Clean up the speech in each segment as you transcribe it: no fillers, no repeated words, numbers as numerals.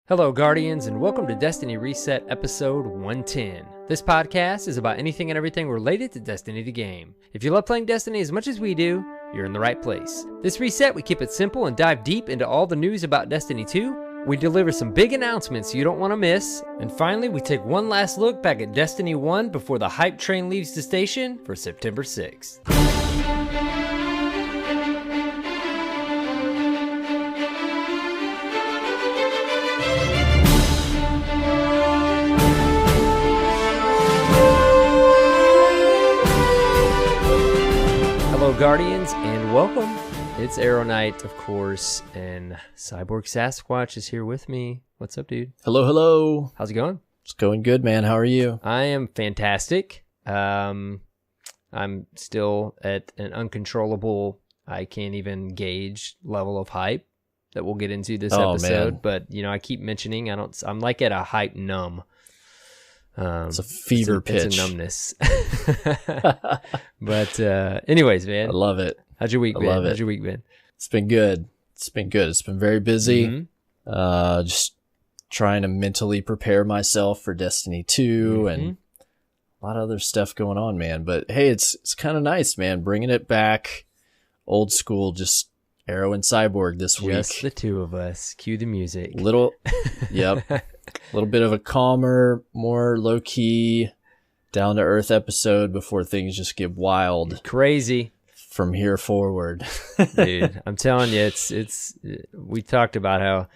Hello, Guardians, and welcome to Destiny Reset episode 110. This podcast is about anything and everything related to Destiny the game. If you love playing Destiny as much as we do, you're in the right place. This reset, we keep it simple and dive deep into all the news about Destiny 2. We deliver some big announcements you don't want to miss. And finally, we take one last look back at Destiny 1 before the hype train leaves the station for September 6th. Hello, Guardians, and welcome. It's AER0KNIGHT, of course, and CyborgSasquatch is here with me. What's up, dude? Hello, hello. How's it going? It's going good, man. How are you? I am fantastic. I'm still at an uncontrollable, I can't even gauge level of hype that we'll get into this episode. Man. But, you know, I keep mentioning, I'm like at a hype numb. It's a fever pitch. It's a numbness. But anyways, man. I love it. How's your week been? How's your week been? It's been good. It's been very busy. Mm-hmm. Just trying to mentally prepare myself for Destiny 2 and a lot of other stuff going on, man. But hey, it's kind of nice, man. Bringing it back old school, just Arrow and Cyborg this week. Just the two of us. Cue the music. Yep. A little bit of a calmer, more low-key, down-to-earth episode before things just get wild. Crazy. From here forward. Dude, I'm telling you, we talked about how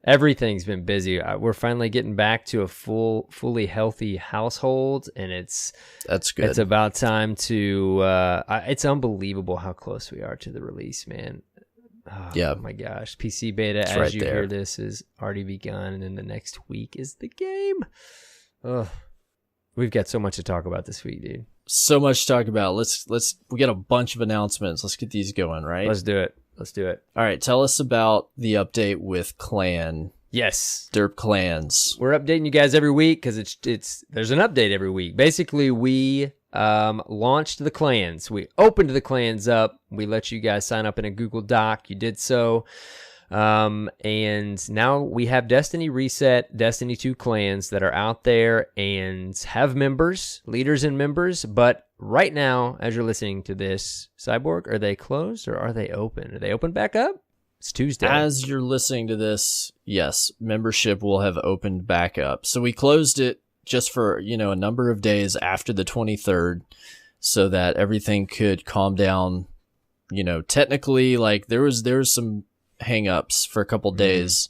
everything's been busy. We're finally getting back to a fully healthy household, and that's good. It's about time to, it's unbelievable how close we are to the release, man. Oh my gosh. PC beta, it's as right you there. Hear this, has already begun, and then the next week is the game. Oh, we've got so much to talk about this week, dude. So much to talk about. We got a bunch of announcements. Let's get these going, right? Let's do it. All right, tell us about the update with Clan. Yes. Derp Clans. We're updating you guys every week because there's an update every week. Basically, we launched the clans. We opened the clans up. We let you guys sign up in a Google Doc. You did so. And now we have Destiny Reset, Destiny 2 clans that are out there and have members, leaders and members. But right now, as you're listening to this, Cyborg, are they closed or are they open? Are they open back up? It's Tuesday. As you're listening to this, yes, membership will have opened back up. So we closed it just for, a number of days after the 23rd so that everything could calm down. Technically, like there was some hang-ups for a couple days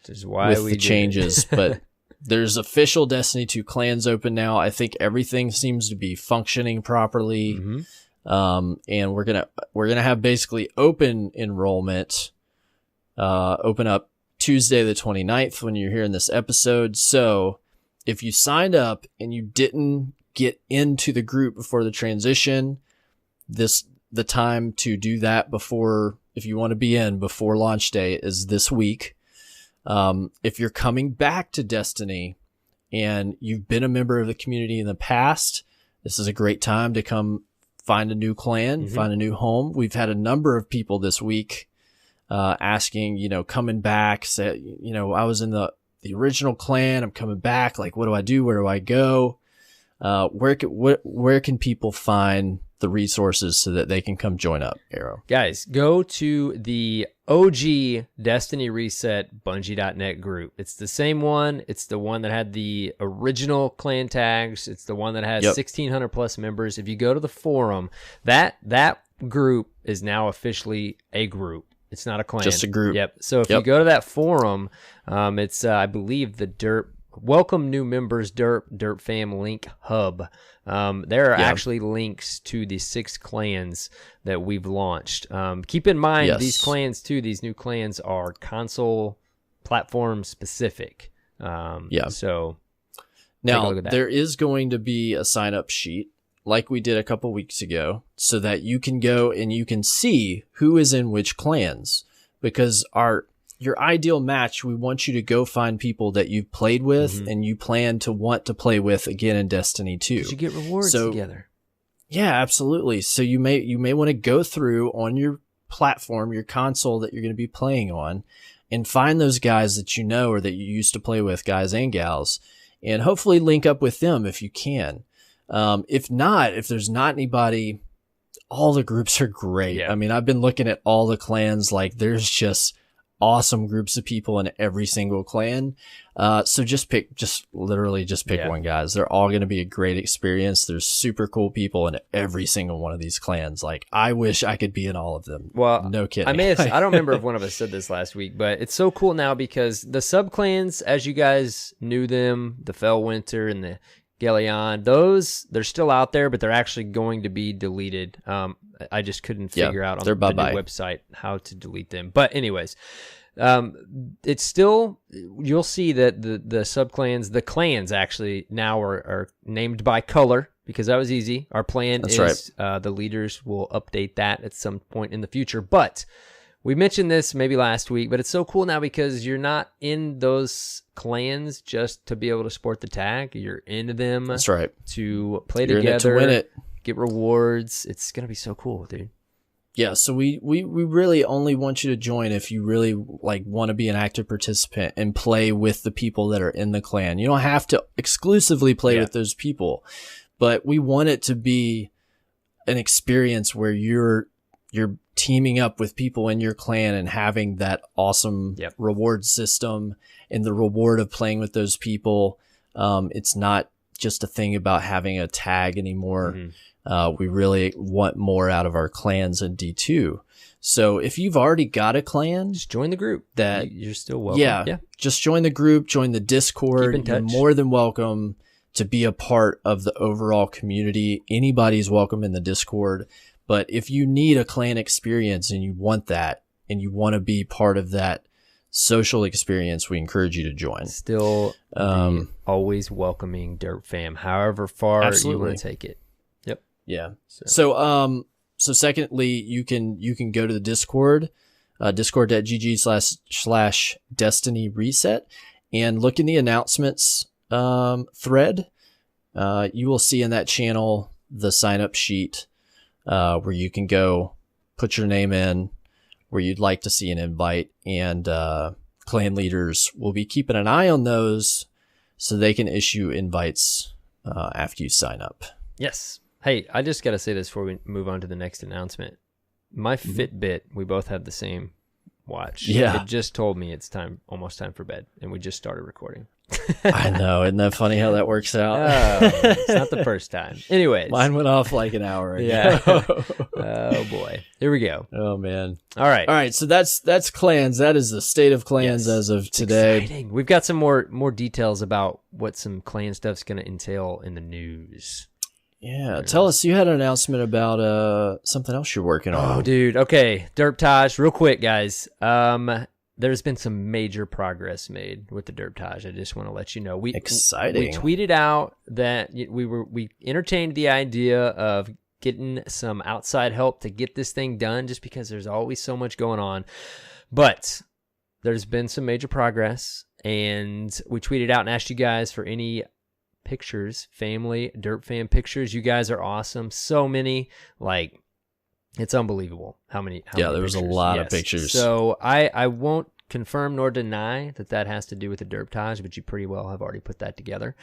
with the changes, but there's official Destiny 2 clans open now. I think everything seems to be functioning properly. And we're gonna have basically open enrollment open up Tuesday the 29th when you're hearing this episode. So if you signed up and you didn't get into the group before the transition, the time to do that if you want to be in before launch day is this week. If you're coming back to Destiny and you've been a member of the community in the past, this is a great time to come find a new clan, find a new home. We've had a number of people this week asking, coming back, say, I was in the original clan, I'm coming back. Like, what do I do? Where do I go? Where can people find the resources so that they can come join up, Arrow? Guys, go to the OG Destiny Reset Bungie.net group. It's the same one. It's the one that had the original clan tags. It's the one that has 1,600 plus members. If you go to the forum, that group is now officially a group. It's not a clan. Just a group. Yep. So if you go to that forum, it's, I believe, the Derp Welcome New Members Derp Fam Link Hub. There are actually links to the 6 clans that we've launched. Keep in mind, these clans, too, these new clans are console platform specific. So now there is going to be a sign-up sheet like we did a couple weeks ago so that you can go and you can see who is in which clans, because your ideal match, we want you to go find people that you've played with and you plan to want to play with again in Destiny 2. You get rewards together. Yeah, absolutely. So you may want to go through on your platform, your console that you're going to be playing on, and find those guys that you know or that you used to play with, guys and gals, and hopefully link up with them if you can. If not, if there's not anybody, all the groups are great. Yeah. I mean, I've been looking at all the clans, like there's just awesome groups of people in every single clan. So just pick one, guys. They're all going to be a great experience. There's super cool people in every single one of these clans. Like, I wish I could be in all of them. Well, no kidding. I don't remember if one of us said this last week, but it's so cool now because the sub clans, as you guys knew them, the Fellwinter and the Galleon, they're still out there, but they're actually going to be deleted. I just couldn't figure out on the new website how to delete them. But anyways, it's still, you'll see that the sub-clans, the clans actually now are named by color because that was easy. Our plan is the leaders will update that at some point in the future. But we mentioned this maybe last week, but it's so cool now because you're not in those clans just to be able to sport the tag. You're into them. That's right. To play You're together, in it to win it, get rewards. It's gonna be so cool, dude. Yeah, so we really only want you to join if you really like want to be an active participant and play with the people that are in the clan. You don't have to exclusively play with those people, but we want it to be an experience where you're teaming up with people in your clan and having that awesome reward system and the reward of playing with those people. It's not just a thing about having a tag anymore. We really want more out of our clans in D2. So if you've already got a clan, just join the group. That you're still welcome. Yeah. Just join the group, join the Discord. Keep in touch. You're more than welcome to be a part of the overall community. Anybody's welcome in the Discord. But if you need a clan experience and you want that and you want to be part of that social experience, we encourage you to join. Still always welcoming Derp Fam, however far you want to take it. Yep. Yeah. So secondly, you can go to the Discord, discord.gg/Destiny Reset, and look in the announcements thread. You will see in that channel the sign up sheet where you can go put your name in, where you'd like to see an invite, and clan leaders will be keeping an eye on those so they can issue invites after you sign up. Yes. Hey, I just got to say this before we move on to the next announcement. My Fitbit, we both have the same watch. Yeah. It just told me it's almost time for bed, and we just started recording. I know. Isn't that funny how that works out? It's not the first time. Anyways. Mine went off like an hour ago. Yeah. Oh, boy. Here we go. Oh, man. All right. So that's clans. That is the state of clans as of today. Exciting. We've got some more details about what some clan stuff's going to entail in the news. Yeah. Tell us, you had an announcement about something else you're working on. Oh, dude. Okay. Derptage, real quick, guys. There's been some major progress made with the Derptage. I just want to let you know. Exciting. We tweeted out that we entertained the idea of getting some outside help to get this thing done, just because there's always so much going on. But there's been some major progress, and we tweeted out and asked you guys for any pictures, family Derp Fam pictures. You guys are awesome. So many, like, it's unbelievable how many there was a lot of pictures. So I won't confirm nor deny that has to do with the Derptage, but you pretty well have already put that together.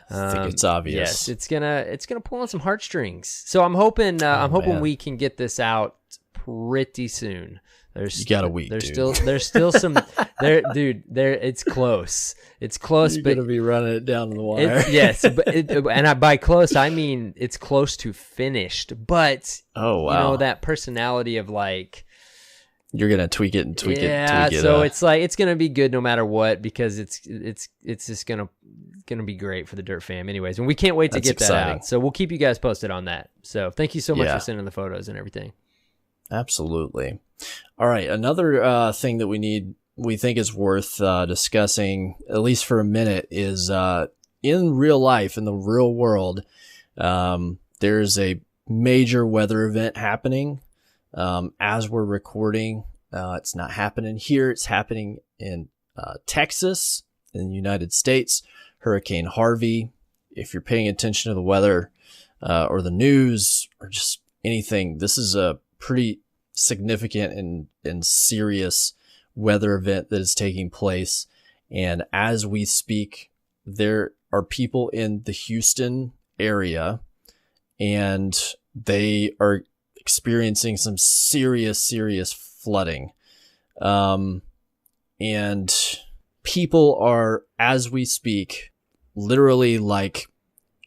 I think it's obvious. Yes, it's gonna pull on some heartstrings. So I'm hoping we can get this out pretty soon. You got a week. There's still some there, dude. It's close. It's close. You're but gonna be running it down the wire. Yes, but by close I mean it's close to finished. But that personality of like, you're gonna tweak it and tweak it. Yeah, so it's like it's gonna be good no matter what, because it's just gonna be great for the Derp Fam anyways, and we can't wait to get that out. So we'll keep you guys posted on that. So thank you so much for sending the photos and everything. Absolutely. All right, another thing that we think is worth discussing, at least for a minute, is in real life, in the real world, there's a major weather event happening as we're recording. It's not happening here. It's happening in Texas, in the United States. Hurricane Harvey. If you're paying attention to the weather or the news or just anything, this is a pretty significant and serious weather event that is taking place. And as we speak, there are people in the Houston area, and they are experiencing some serious flooding. And people are, as we speak, literally like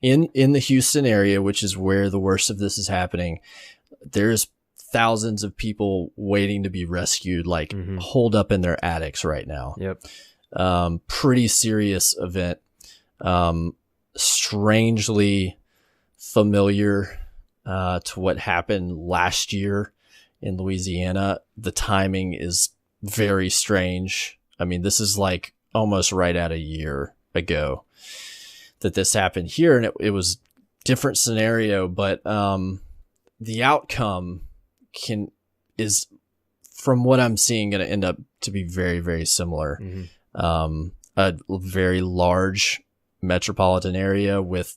in the Houston area, which is where the worst of this is happening. There's thousands of people waiting to be rescued, like holed up in their attics right now. Yep. Pretty serious event. Strangely familiar to what happened last year in Louisiana. The timing is very strange. I mean, this is like almost right at a year ago that this happened here, and it was different scenario, but the outcome is from what I'm seeing going to end up to be very similar. A very large metropolitan area with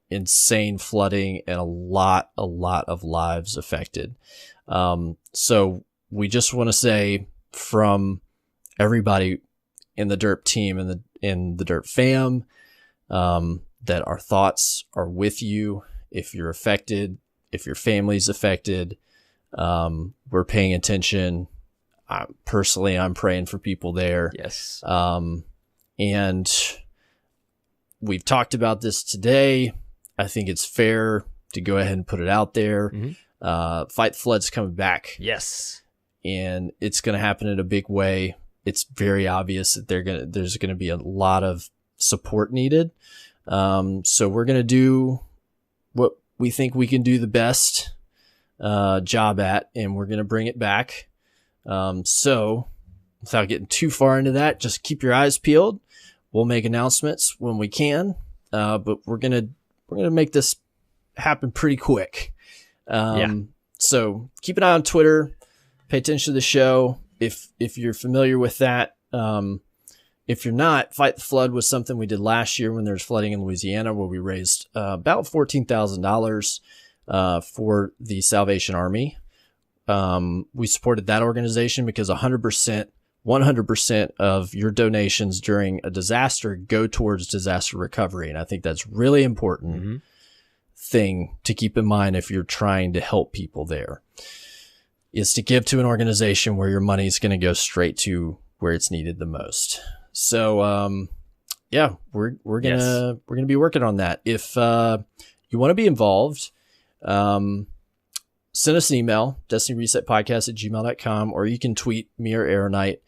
insane flooding and a lot of lives affected. So we just want to say from everybody in the DERP team and in the DERP fam, that our thoughts are with you. If you're affected, if your family's affected, we're paying attention. Personally, I'm praying for people there. Yes. And we've talked about this today. I think it's fair to go ahead and put it out there. Fight the Flood's coming back. Yes. And it's going to happen in a big way. It's very obvious that there's going to be a lot of support needed. So we're going to do what we think we can do the best job at, and we're going to bring it back. So without getting too far into that, just keep your eyes peeled. We'll make announcements when we can, but we're going to make this happen pretty quick. So keep an eye on Twitter, pay attention to the show. If you're familiar with that, if you're not, Fight the Flood was something we did last year when there was flooding in Louisiana, where we raised about $14,000 for the Salvation Army. We supported that organization because 100% of your donations during a disaster go towards disaster recovery. And I think that's really important thing to keep in mind if you're trying to help people there, is to give to an organization where your money is going to go straight to where it's needed the most. So, yeah, we're gonna be working on that. If you want to be involved, send us an email, destinyresetpodcast@gmail.com, or you can tweet me or AER0KNIGHT.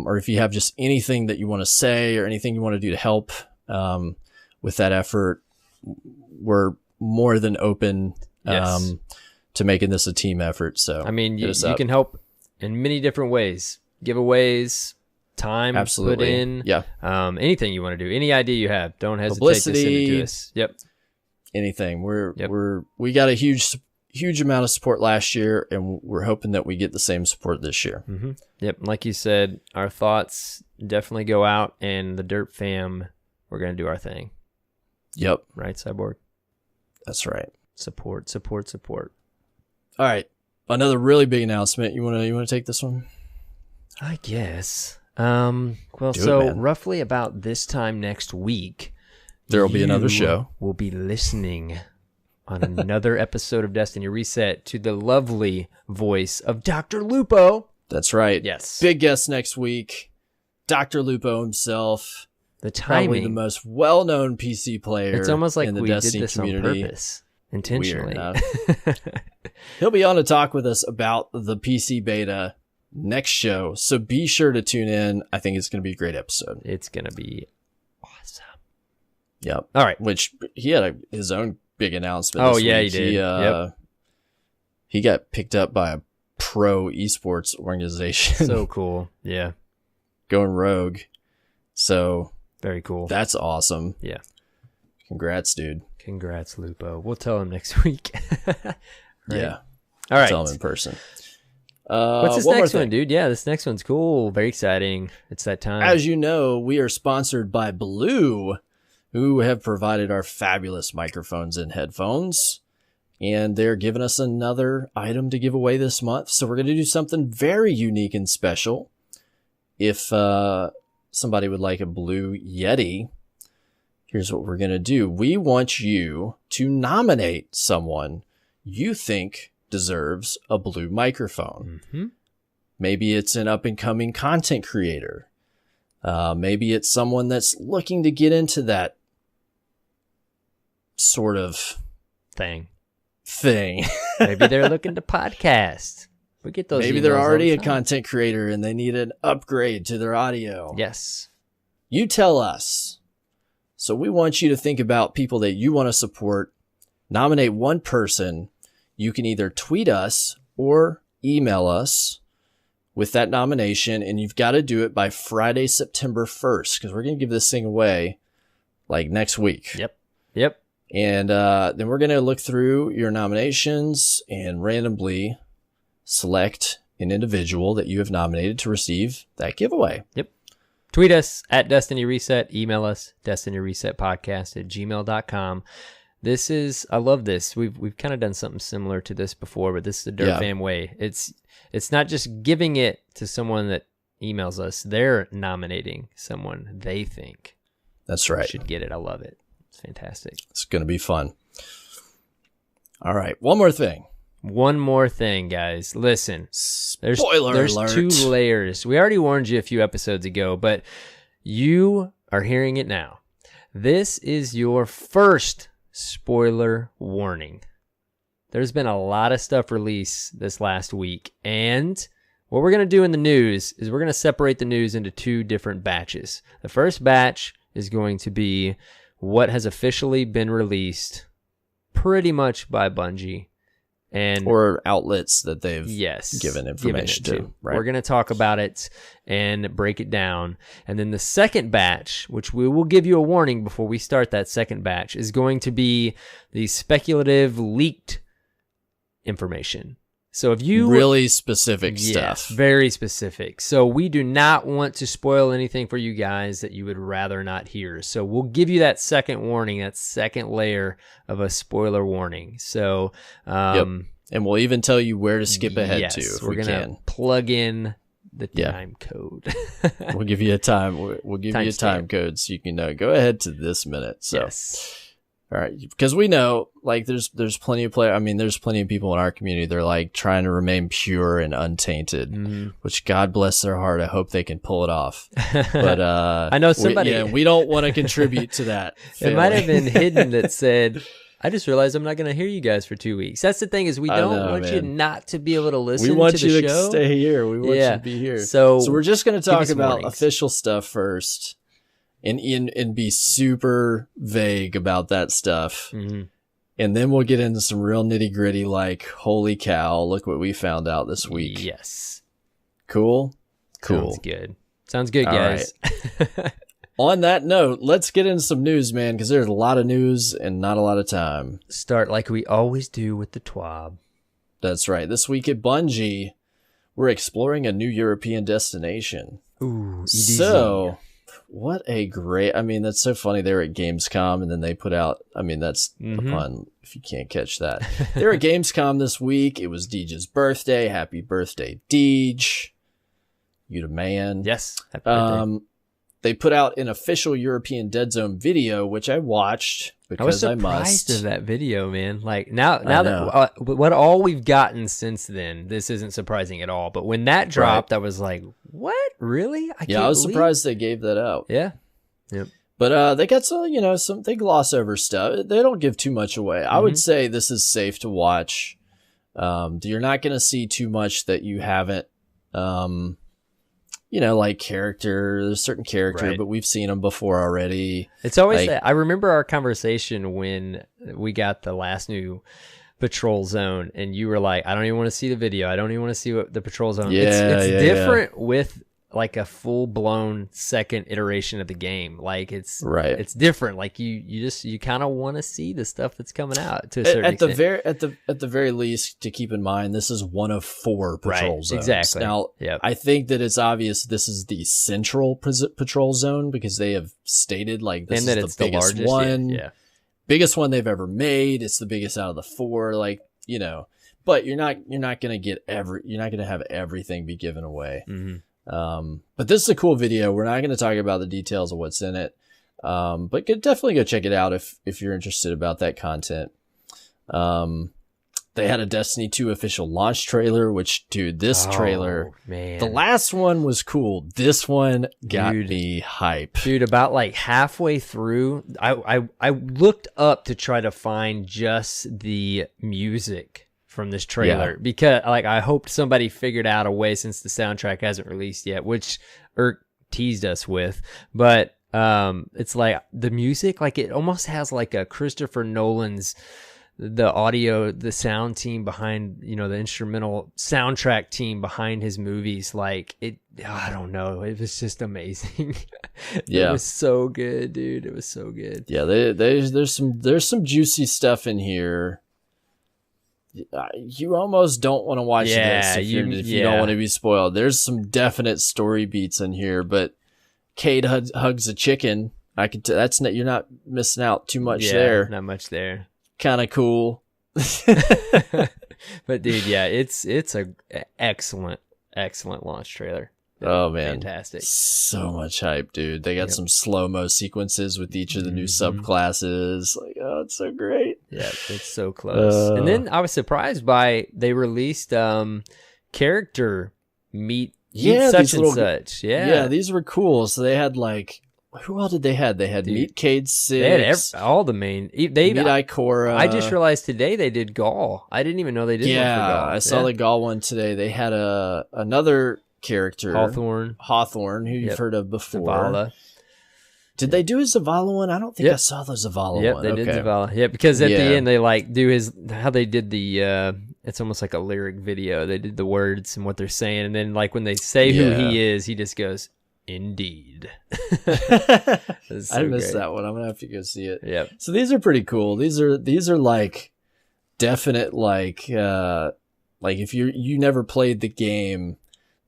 Or if you have just anything that you want to say or anything you want to do to help with that effort, we're more than open to making this a team effort. So I mean, you can help in many different ways. Giveaways, time put in, anything you want to do, any idea you have, don't hesitate Publicity, to send it to us. Yep. Anything. We got a huge amount of support last year, and we're hoping that we get the same support this year. Yep. Like you said, our thoughts definitely go out, and the DERP fam, we're going to do our thing. Yep. Right, Cyborg? That's right. Support. All right. Another really big announcement. You want to take this one? I guess. Roughly about this time next week, there will be another show. We'll be listening on another episode of Destiny Reset to the lovely voice of Dr. Lupo. That's right. Yes. Big guest next week. Dr. Lupo himself. The timing. Probably the most well-known PC player. It's almost like in the we Destiny did this community. on purpose. Intentionally. He'll be on to talk with us about the PC beta next show. So be sure to tune in. I think it's going to be a great episode. It's going to be awesome. Yep. All right. Which he had his own big announcement. Oh, this yeah, week. he did. He got picked up by a pro esports organization. So cool. Yeah. Going rogue. So very cool. That's awesome. Yeah. Congrats, dude. Congrats, Lupo. We'll tell him next week. Right? Yeah. All right. Tell him in person. What's this next one, dude? Yeah, this next one's cool. Very exciting. It's that time. As you know, we are sponsored by Blue, who have provided our fabulous microphones and headphones. And they're giving us another item to give away this month. So we're going to do something very unique and special. if somebody would like a Blue Yeti, here's what we're going to do. We want you to nominate someone you think deserves a blue microphone. Mm-hmm. Maybe it's an up-and-coming content creator. Maybe it's someone that's looking to get into that sort of thing. Maybe they're looking to podcast. We get those. Maybe they're already a content creator and they need an upgrade to their audio. Yes. You tell us. So we want you to think about people that you want to support. Nominate one person. You can either tweet us or email us with that nomination, and you've got to do it by Friday, September 1st, because we're going to give this thing away like next week. Yep. And then we're going to look through your nominations and randomly select an individual that you have nominated to receive that giveaway. Yep. Tweet us at Destiny Reset. Email us, destinyresetpodcast@gmail.com. I love this. We've kind of done something similar to this before, but this is the Dirt Fam way. It's not just giving it to someone that emails us. They're nominating someone they think that's right should get it. I love it. It's fantastic. It's going to be fun. All right. One more thing, guys. Listen, there's alert. 2 layers. We already warned you a few episodes ago, but you are hearing it now. This is your first spoiler warning. There's been a lot of stuff released this last week, and what we're going to do in the news is we're going to separate the news into 2 different batches. The first batch is going to be what has officially been released pretty much by Bungie or outlets that they've given information to. Right. We're going to talk about it and break it down. And then the second batch, which we will give you a warning before we start that second batch, is going to be the speculative leaked information. So if you really specific stuff, very specific. So we do not want to spoil anything for you guys that you would rather not hear. So we'll give you that second warning, that second layer of a spoiler warning. So, and we'll even tell you where to skip ahead to if we're gonna plug in the time code. We'll give you a time. We'll give you a time code so you can go ahead to this minute. So. Yes. All right, because we know, like, there's plenty of there's plenty of people in our community. They're like trying to remain pure and untainted, which God bless their heart. I hope they can pull it off. But I know somebody. We don't want to contribute to that. It might have been hidden that said, "I just realized I'm not going to hear you guys for 2 weeks." That's the thing is we don't want you not to be able to listen. We want to the you show. to stay here. We want you to be here. So we're just going to talk about official stuff first. And be super vague about that stuff. Mm-hmm. And then we'll get into some real nitty gritty, like, holy cow, look what we found out this week. Yes. Cool. Sounds good, guys. Right. On that note, let's get into some news, man, because there's a lot of news and not a lot of time. Start like we always do with the TWAB. That's right. This week at Bungie, we're exploring a new European destination. Ooh, EDZ. So... what a great, that's so funny. They were at Gamescom and then they put out, that's a pun if you can't catch that. They were at Gamescom this week. It was Deej's birthday. Happy birthday, Deej. You the man. Yes. Happy birthday. They put out an official European Dead Zone video, which I watched because I must. I was surprised of that video, man. Like now that what all we've gotten since then, this isn't surprising at all. But when that dropped, I was like, "What? Really?" I was surprised they gave that out. Yeah. Yep. But they got some they gloss over stuff. They don't give too much away. I would say this is safe to watch. You're not going to see too much that you haven't. Like there's a certain character, but we've seen them before already. It's always that. I remember our conversation when we got the last new patrol zone and you were like, I don't even want to see the video. I don't even want to see what the patrol zone. It's different with like a full blown second iteration of the game. Like it's different. Like you kind of want to see the stuff that's coming out to a certain extent. At the very least, to keep in mind, this is one of 4 patrol zones. Exactly. Now, I think that it's obvious this is the central patrol zone because they have stated like this is the biggest largest one. Yeah. Biggest one they've ever made. It's the biggest out of the 4. Like, but you're not going to have everything be given away. But this is a cool video. We're not going to talk about the details of what's in it. But definitely go check it out if you're interested about that content. They had a Destiny 2 official launch trailer, which, dude, this trailer, man. The last one was cool. This one got me hype. Dude, about like halfway through, I looked up to try to find just the music from this trailer because like I hoped somebody figured out a way, since the soundtrack hasn't released yet, which ERK teased us with, but it's like the music, like it almost has like a Christopher Nolan's, the audio, the sound team behind, you know, the instrumental soundtrack team behind his movies. Like it, I don't know. It was just amazing. It was so good, dude. It was so good. Yeah. There's some juicy stuff in here. You almost don't want to watch this if you don't want to be spoiled. There's some definite story beats in here, but Cade hugs a chicken. You're not missing out too much there. Not much there. Kind of cool. But dude, yeah, it's a excellent launch trailer. Oh man, fantastic. So much hype, dude. They got some slow-mo sequences with each of the new subclasses. Like, oh, it's so great. Yeah, it's so close. And then I was surprised by they released character meet such and such. Yeah, these were cool. So they had like, who all did they had? They had Meet Cade 6. They had all the main. Meet Ikora. I just realized today they did Gaul. I didn't even know they did one for Gaul. I saw the Gaul one today. They had another character, Hawthorne, who you've heard of before. Zavala. Did they do a Zavala one? I don't think I saw the Zavala one. They did Zavala. Yeah, because at the end they like do how they did the it's almost like a lyric video. They did the words and what they're saying, and then like when they say who he is, he just goes, "Indeed." I missed that one. I'm gonna have to go see it. Yeah. So these are pretty cool. These are like definite like if you never played the game,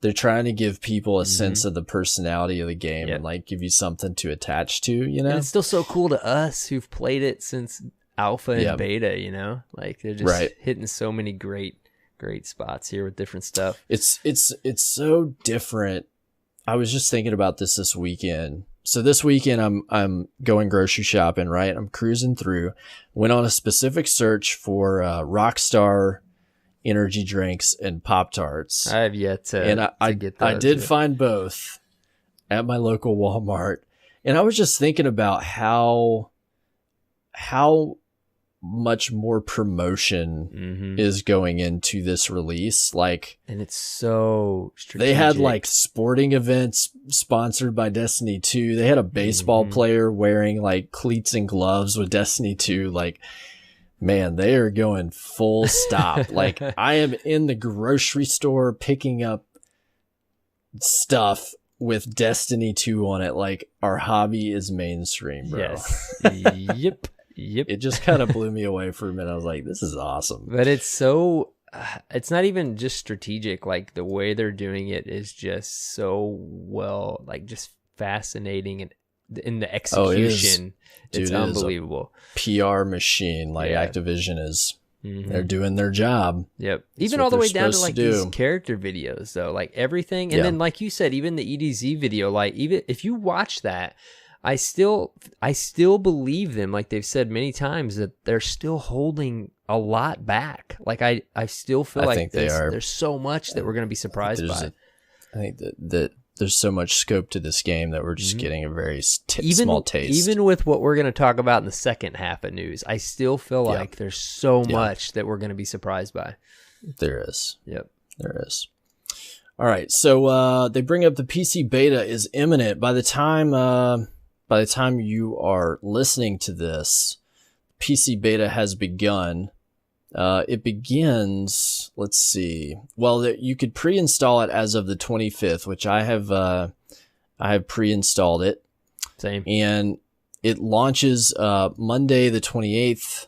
they're trying to give people a sense of the personality of the game and like give you something to attach to, you know? And it's still so cool to us who've played it since alpha and beta, you know? Like they're just hitting so many great spots here with different stuff. It's so different. I was just thinking about this weekend. So this weekend I'm going grocery shopping, right? I'm cruising through, went on a specific search for Rockstar energy drinks and Pop-Tarts. I have yet to get those. I did find both at my local Walmart. And I was just thinking about how much more promotion is going into this release. Like, and it's so strategic. They had like sporting events sponsored by Destiny 2. They had a baseball player wearing like cleats and gloves with Destiny 2. Like, man, they are going full stop. Like, I am in the grocery store picking up stuff with Destiny 2 on it. Like, our hobby is mainstream, bro. Yes. Yep. It just kind of blew me away for a minute. I was like, this is awesome. But it's so, it's not even just strategic. Like, the way they're doing it is just so well, like, just fascinating. And in the execution, it's unbelievable. PR machine. Like, Activision is, they're doing their job. Yep. Even all the way down to like these character videos, though, like everything. And then, like you said, even the EDZ video, like, even if you watch that, I still believe them. Like they've said many times that they're still holding a lot back. Like I still feel like there's so much that we're going to be surprised by. I think that there's so much scope to this game that we're just getting a very small taste. Even with what we're going to talk about in the second half of news, I still feel like there's so much that we're going to be surprised by. There is. Yep. There is. All right. So they bring up the PC beta is imminent. By the time you are listening to this, PC beta has begun. It begins, let's see. Well, you could pre-install it as of the 25th, which I have pre-installed it. Same. And it launches Monday the 28th,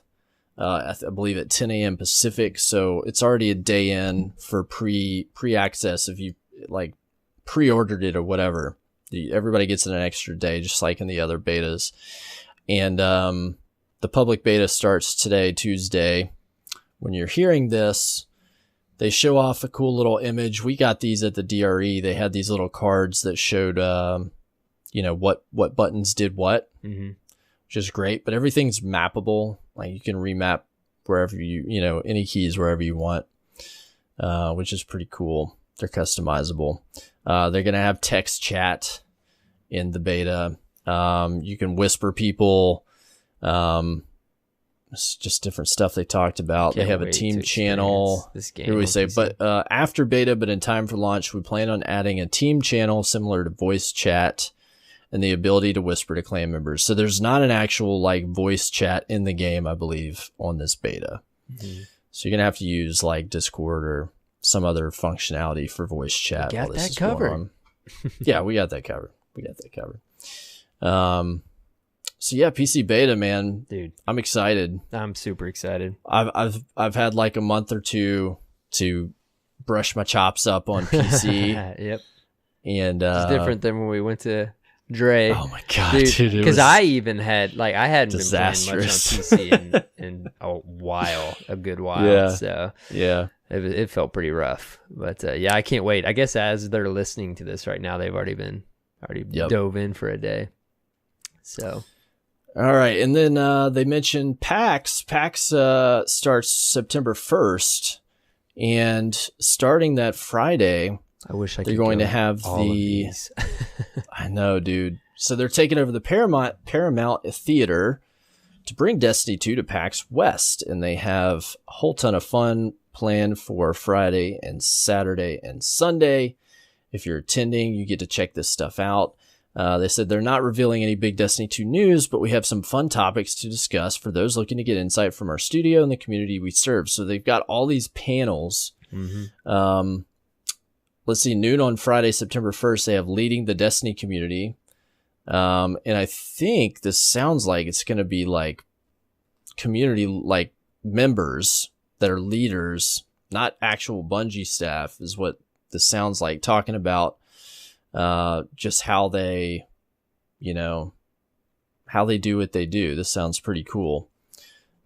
I believe at 10 a.m. Pacific. So it's already a day in for pre-access if you like pre-ordered it or whatever. Everybody gets an extra day, just like in the other betas. And the public beta starts today, Tuesday. When you're hearing this, They show off a cool little image. We got these at the DRE. They had these little cards that showed, what buttons did what, which is great. But everything's mappable. Like you can remap wherever any keys wherever you want, which is pretty cool. They're customizable. They're going to have text chat in the beta. You can whisper people. It's just different stuff they talked about. They have a team channel. This game, here we say, but after beta, but in time for launch, we plan on adding a team channel similar to voice chat and the ability to whisper to clan members. So there's not an actual like voice chat in the game, I believe, on this beta. So you're gonna have to use like Discord or some other functionality for voice chat. We got that covered. Yeah, we got that covered. So yeah, PC beta, man, dude, I'm excited. I'm super excited. I've had like a month or two to brush my chops up on PC. Yep. And it's different than when we went to Dre. Oh my god, dude! Because I even had I hadn't disastrous. been playing much on PC in a good while. Yeah. So yeah, it felt pretty rough. But yeah, I can't wait. I guess as they're listening to this right now, they've already dove in for a day. So. All right, and then they mentioned PAX. PAX starts September 1st, and starting that Friday, I wish I could. They're going to have the. I know, dude. So they're taking over the Paramount Theater to bring Destiny 2 to PAX West, and they have a whole ton of fun planned for Friday and Saturday and Sunday. If you're attending, you get to check this stuff out. They said they're not revealing any big Destiny 2 news, but we have some fun topics to discuss for those looking to get insight from our studio and the community we serve. So they've got all these panels. Let's see, noon on Friday, September 1st, they have leading the Destiny community. And I think this sounds like it's going to be like community, like members that are leaders, not actual Bungie staff is what this sounds like, talking about just how they do what they do. This sounds pretty cool.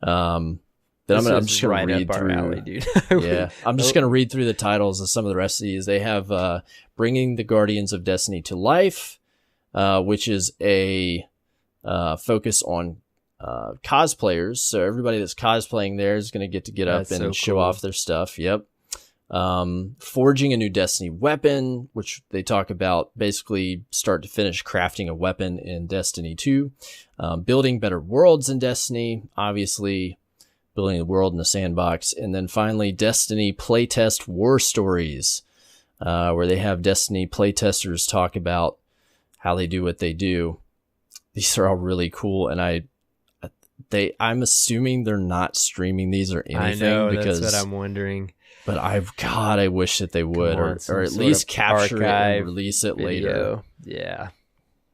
I'm just going to read through. Alley, dude. Yeah, I'm just going to read through the titles of some of the rest of these. They have Bringing the Guardians of Destiny to Life, which is a focus on cosplayers. So everybody that's cosplaying there is going to get up and show off their stuff. Yep. Forging a new Destiny weapon, which they talk about basically start to finish crafting a weapon in Destiny 2. Building better worlds in Destiny, obviously building the world in the sandbox. And then finally, Destiny playtest war stories, where they have Destiny playtesters talk about how they do what they do. These are all really cool, and I'm assuming they're not streaming these or anything. I know, because that's what I'm wondering. But I wish that they would, or at least capture it and release it later. Yeah,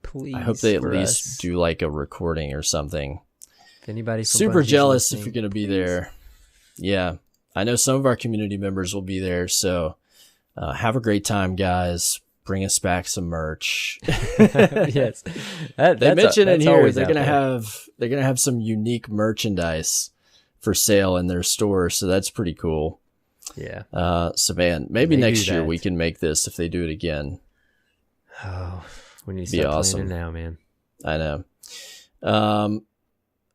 please. I hope they at least do like a recording or something. If anybody super jealous if you're going to be there. Yeah, I know some of our community members will be there. So have a great time, guys. Bring us back some merch. Yes, they mentioned in here they're gonna have some unique merchandise for sale in their store. So that's pretty cool. Yeah. So man, maybe next year we can make this if they do it again. Oh, we need to start planning now, man. I know.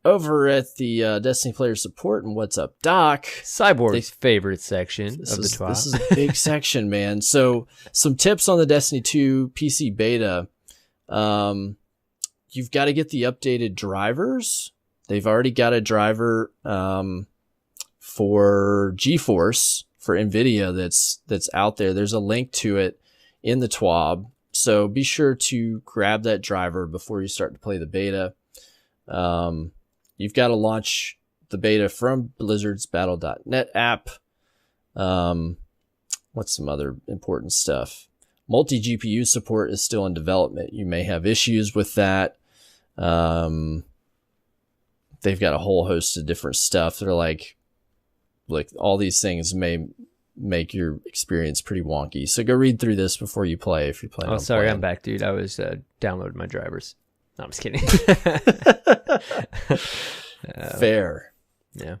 Over at the Destiny Player Support and What's Up Doc, Cyborg's favorite section of the TWAB. This is a big section, man. So some tips on the Destiny 2 PC beta. You've got to get the updated drivers. They've already got a driver for GeForce for NVIDIA that's out there. There's a link to it in the TWAB. So be sure to grab that driver before you start to play the beta. You've got to launch the beta from Blizzard's Battle.net app. What's some other important stuff? Multi-GPU support is still in development. You may have issues with that. They've got a whole host of different stuff. They're like all these things may make your experience pretty wonky. So go read through this before you play if you're playing. Oh, sorry, I'm back, dude. I was downloading my drivers. No, I'm just kidding. Fair. Yeah.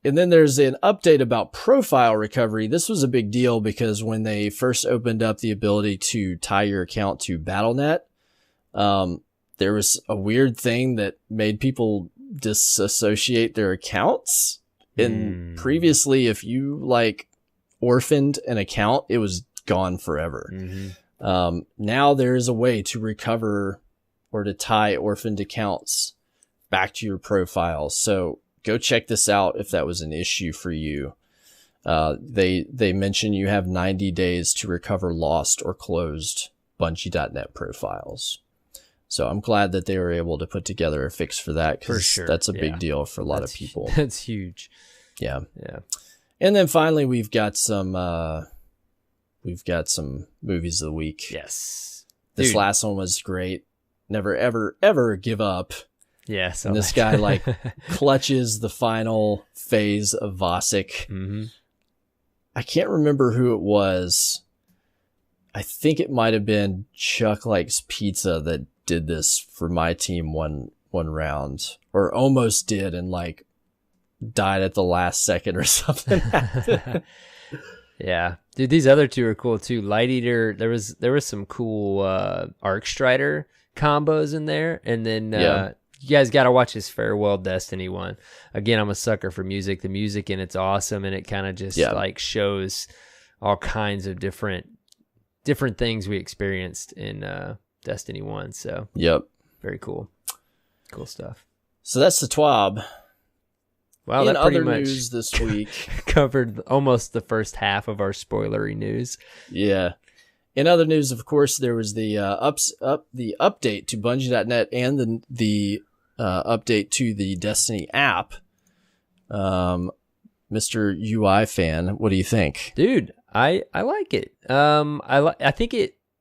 And then there's an update about profile recovery. This was a big deal because when they first opened up the ability to tie your account to Battle.net, there was a weird thing that made people disassociate their accounts. And previously, if you like orphaned an account, it was gone forever. Now there is a way to recover or to tie orphaned accounts back to your profile. So go check this out if that was an issue for you. They mention you have 90 days to recover lost or closed Bungie.net profiles. So I'm glad that they were able to put together a fix for that, because that's a big deal for a lot of people. That's huge. Yeah. And then finally, we've got some movies of the week. Yes. This last one was great. Never, ever, ever give up. Yes. And this guy like clutches the final phase of Vosik. I can't remember who it was. I think it might have been Chuck Likes Pizza that did this for my team one round, or almost did, and like died at the last second or something. Yeah, dude, these other two are cool too. Light Eater, there was some cool Arc Strider combos in there, and then you guys got to watch his Farewell Destiny one. Again, I'm a sucker for music. The music in it's awesome, and it kind of just like shows all kinds of different things we experienced in Destiny 1. So very cool stuff. So that's the TWAB. Wow, in that pretty other much news this week covered almost the first half of our spoilery news. Yeah. In other news, of course, there was the the update to Bungie.net and the update to the Destiny app. Mr. UI fan, what do you think? Dude, I like it. I think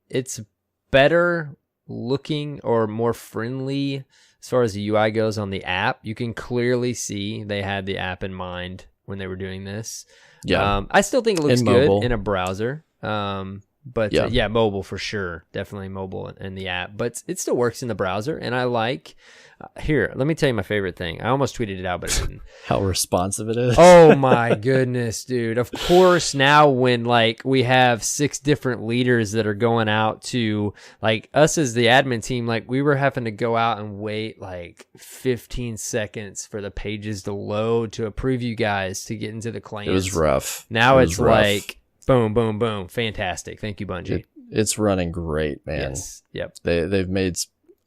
it's better looking or more friendly as far as the UI goes on the app. You can clearly see they had the app in mind when they were doing this. Yeah. I still think it looks good in a browser. But mobile for sure. Definitely mobile in the app. But it still works in the browser. And I like... here, let me tell you my favorite thing. I almost tweeted it out, but I didn't. How responsive it is. Oh my goodness, dude. Of course, now when like we have 6 different leaders that are going out to, like, us as the admin team, like we were having to go out and wait like 15 seconds for the pages to load to approve you guys to get into the clans. It was rough. Now it's like boom, boom, boom. Fantastic. Thank you, Bungie. It's running great, man. Yes. Yep. They've made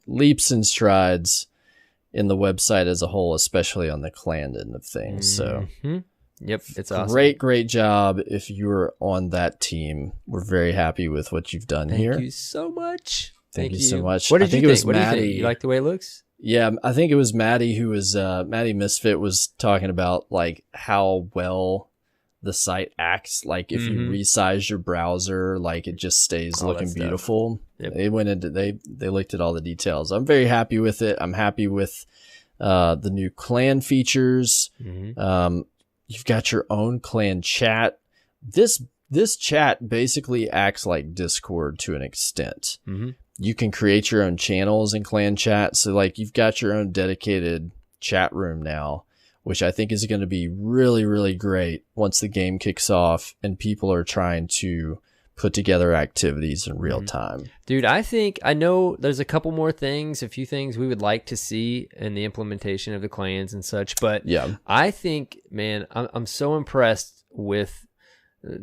leaps and strides in the website as a whole, especially on the clan end of things. So yep, it's awesome. Great job. If you're on that team, we're very happy with what you've done here. Thank you so much. Thank you so much. What did you think? It was what Maddie. Do you think? You like the way it looks? Yeah, I think it was Maddie who was Maddie Misfit was talking about like how well the site acts. Like if you resize your browser, like it just stays looking beautiful. Yep. They went into they looked at all the details. I'm very happy with it. I'm happy with the new clan features. You've got your own clan chat. This chat basically acts like Discord to an extent. You can create your own channels in clan chat. So like you've got your own dedicated chat room now, which I think is going to be really, really great once the game kicks off and people are trying to put together activities in real time. Dude, I know there's a couple more things, a few things we would like to see in the implementation of the clans and such, but I think, man, I'm so impressed with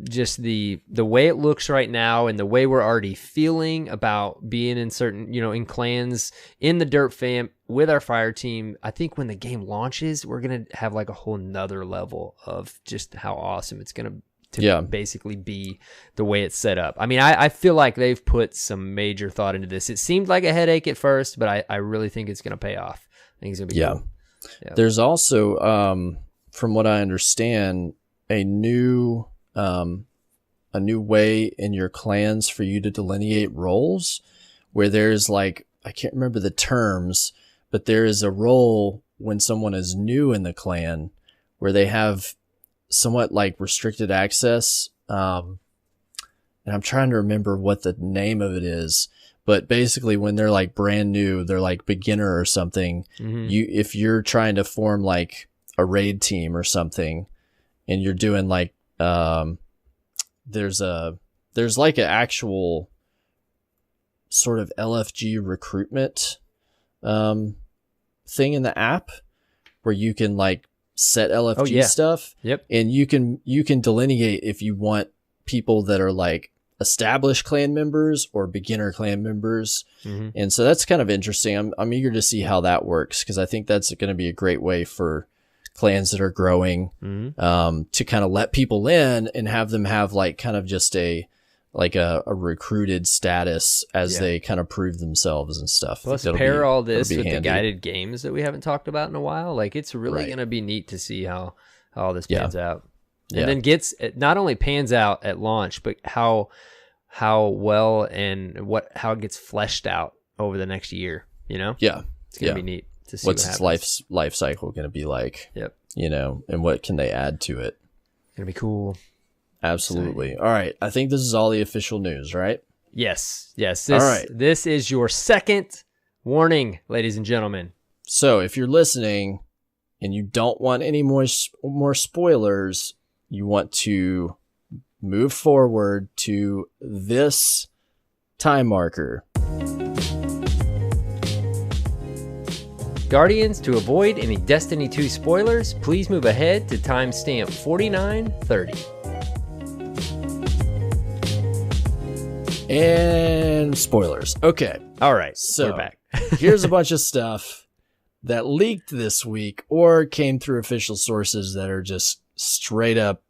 just the way it looks right now and the way we're already feeling about being in certain, in clans, in the Dirt Fam, with our fire team. I think when the game launches, we're going to have like a whole nother level of just how awesome it's going to basically be the way it's set up. I mean, I feel like they've put some major thought into this. It seemed like a headache at first, but I really think it's going to pay off. I think it's going to be cool. There's also, from what I understand, a new way in your clans for you to delineate roles, where there's like, I can't remember the terms, but there is a role when someone is new in the clan where they have somewhat like restricted access. And I'm trying to remember what the name of it is, but basically when they're like brand new, they're like beginner or something. If you're trying to form like a raid team or something, and you're doing like there's like an actual sort of LFG recruitment thing in the app where you can like set LFG stuff. Yep. And you can delineate if you want people that are like established clan members or beginner clan members. Mm-hmm. And so that's kind of interesting. I'm eager to see how that works, because I think that's going to be a great way for clans that are growing to kind of let people in and have them have like kind of just a recruited status as they kind of prove themselves and stuff. Plus pair all this with the guided games that we haven't talked about in a while. Like, it's really going to be neat to see how all this pans out. And then not only pans out at launch, but how well and how it gets fleshed out over the next year, you know? Yeah. It's going to be neat to see what's its life cycle going to be like. Yep. You know, and what can they add to it? It's going to be cool. Absolutely. Exciting. All right. I think this is all the official news, right? Yes. All right. This is your second warning, ladies and gentlemen. So if you're listening and you don't want any more spoilers, you want to move forward to this time marker. Guardians, to avoid any Destiny 2 spoilers, please move ahead to timestamp 4930. And spoilers. Okay. All right. So we're back. Here's a bunch of stuff that leaked this week or came through official sources that are just straight up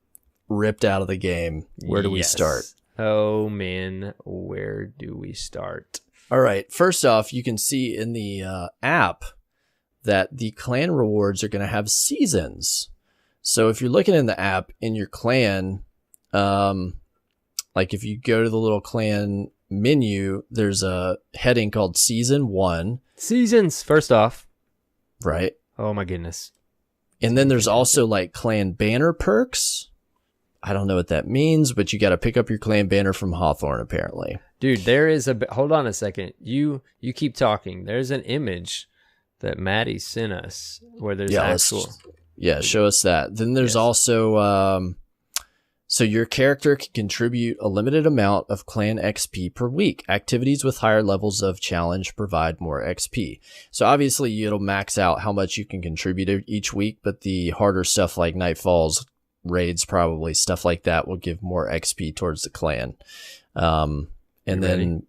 ripped out of the game. Where do we start? Oh, man. Where do we start? All right. First off, you can see in the app that the clan rewards are going to have seasons. So if you're looking in the app in your clan, like if you go to the little clan menu, there's a heading called Season 1. Seasons, first off. Right. Oh my goodness. And then there's also like clan banner perks. I don't know what that means, but you got to pick up your clan banner from Hawthorne, apparently. Dude, there is hold on a second. You keep talking. There's an image that Maddie sent us where there's actual. Show us that. Then there's also, so your character can contribute a limited amount of clan XP per week. Activities with higher levels of challenge provide more XP. So obviously it'll max out how much you can contribute each week, but the harder stuff like Nightfalls, raids, probably stuff like that will give more XP towards the clan. And you then,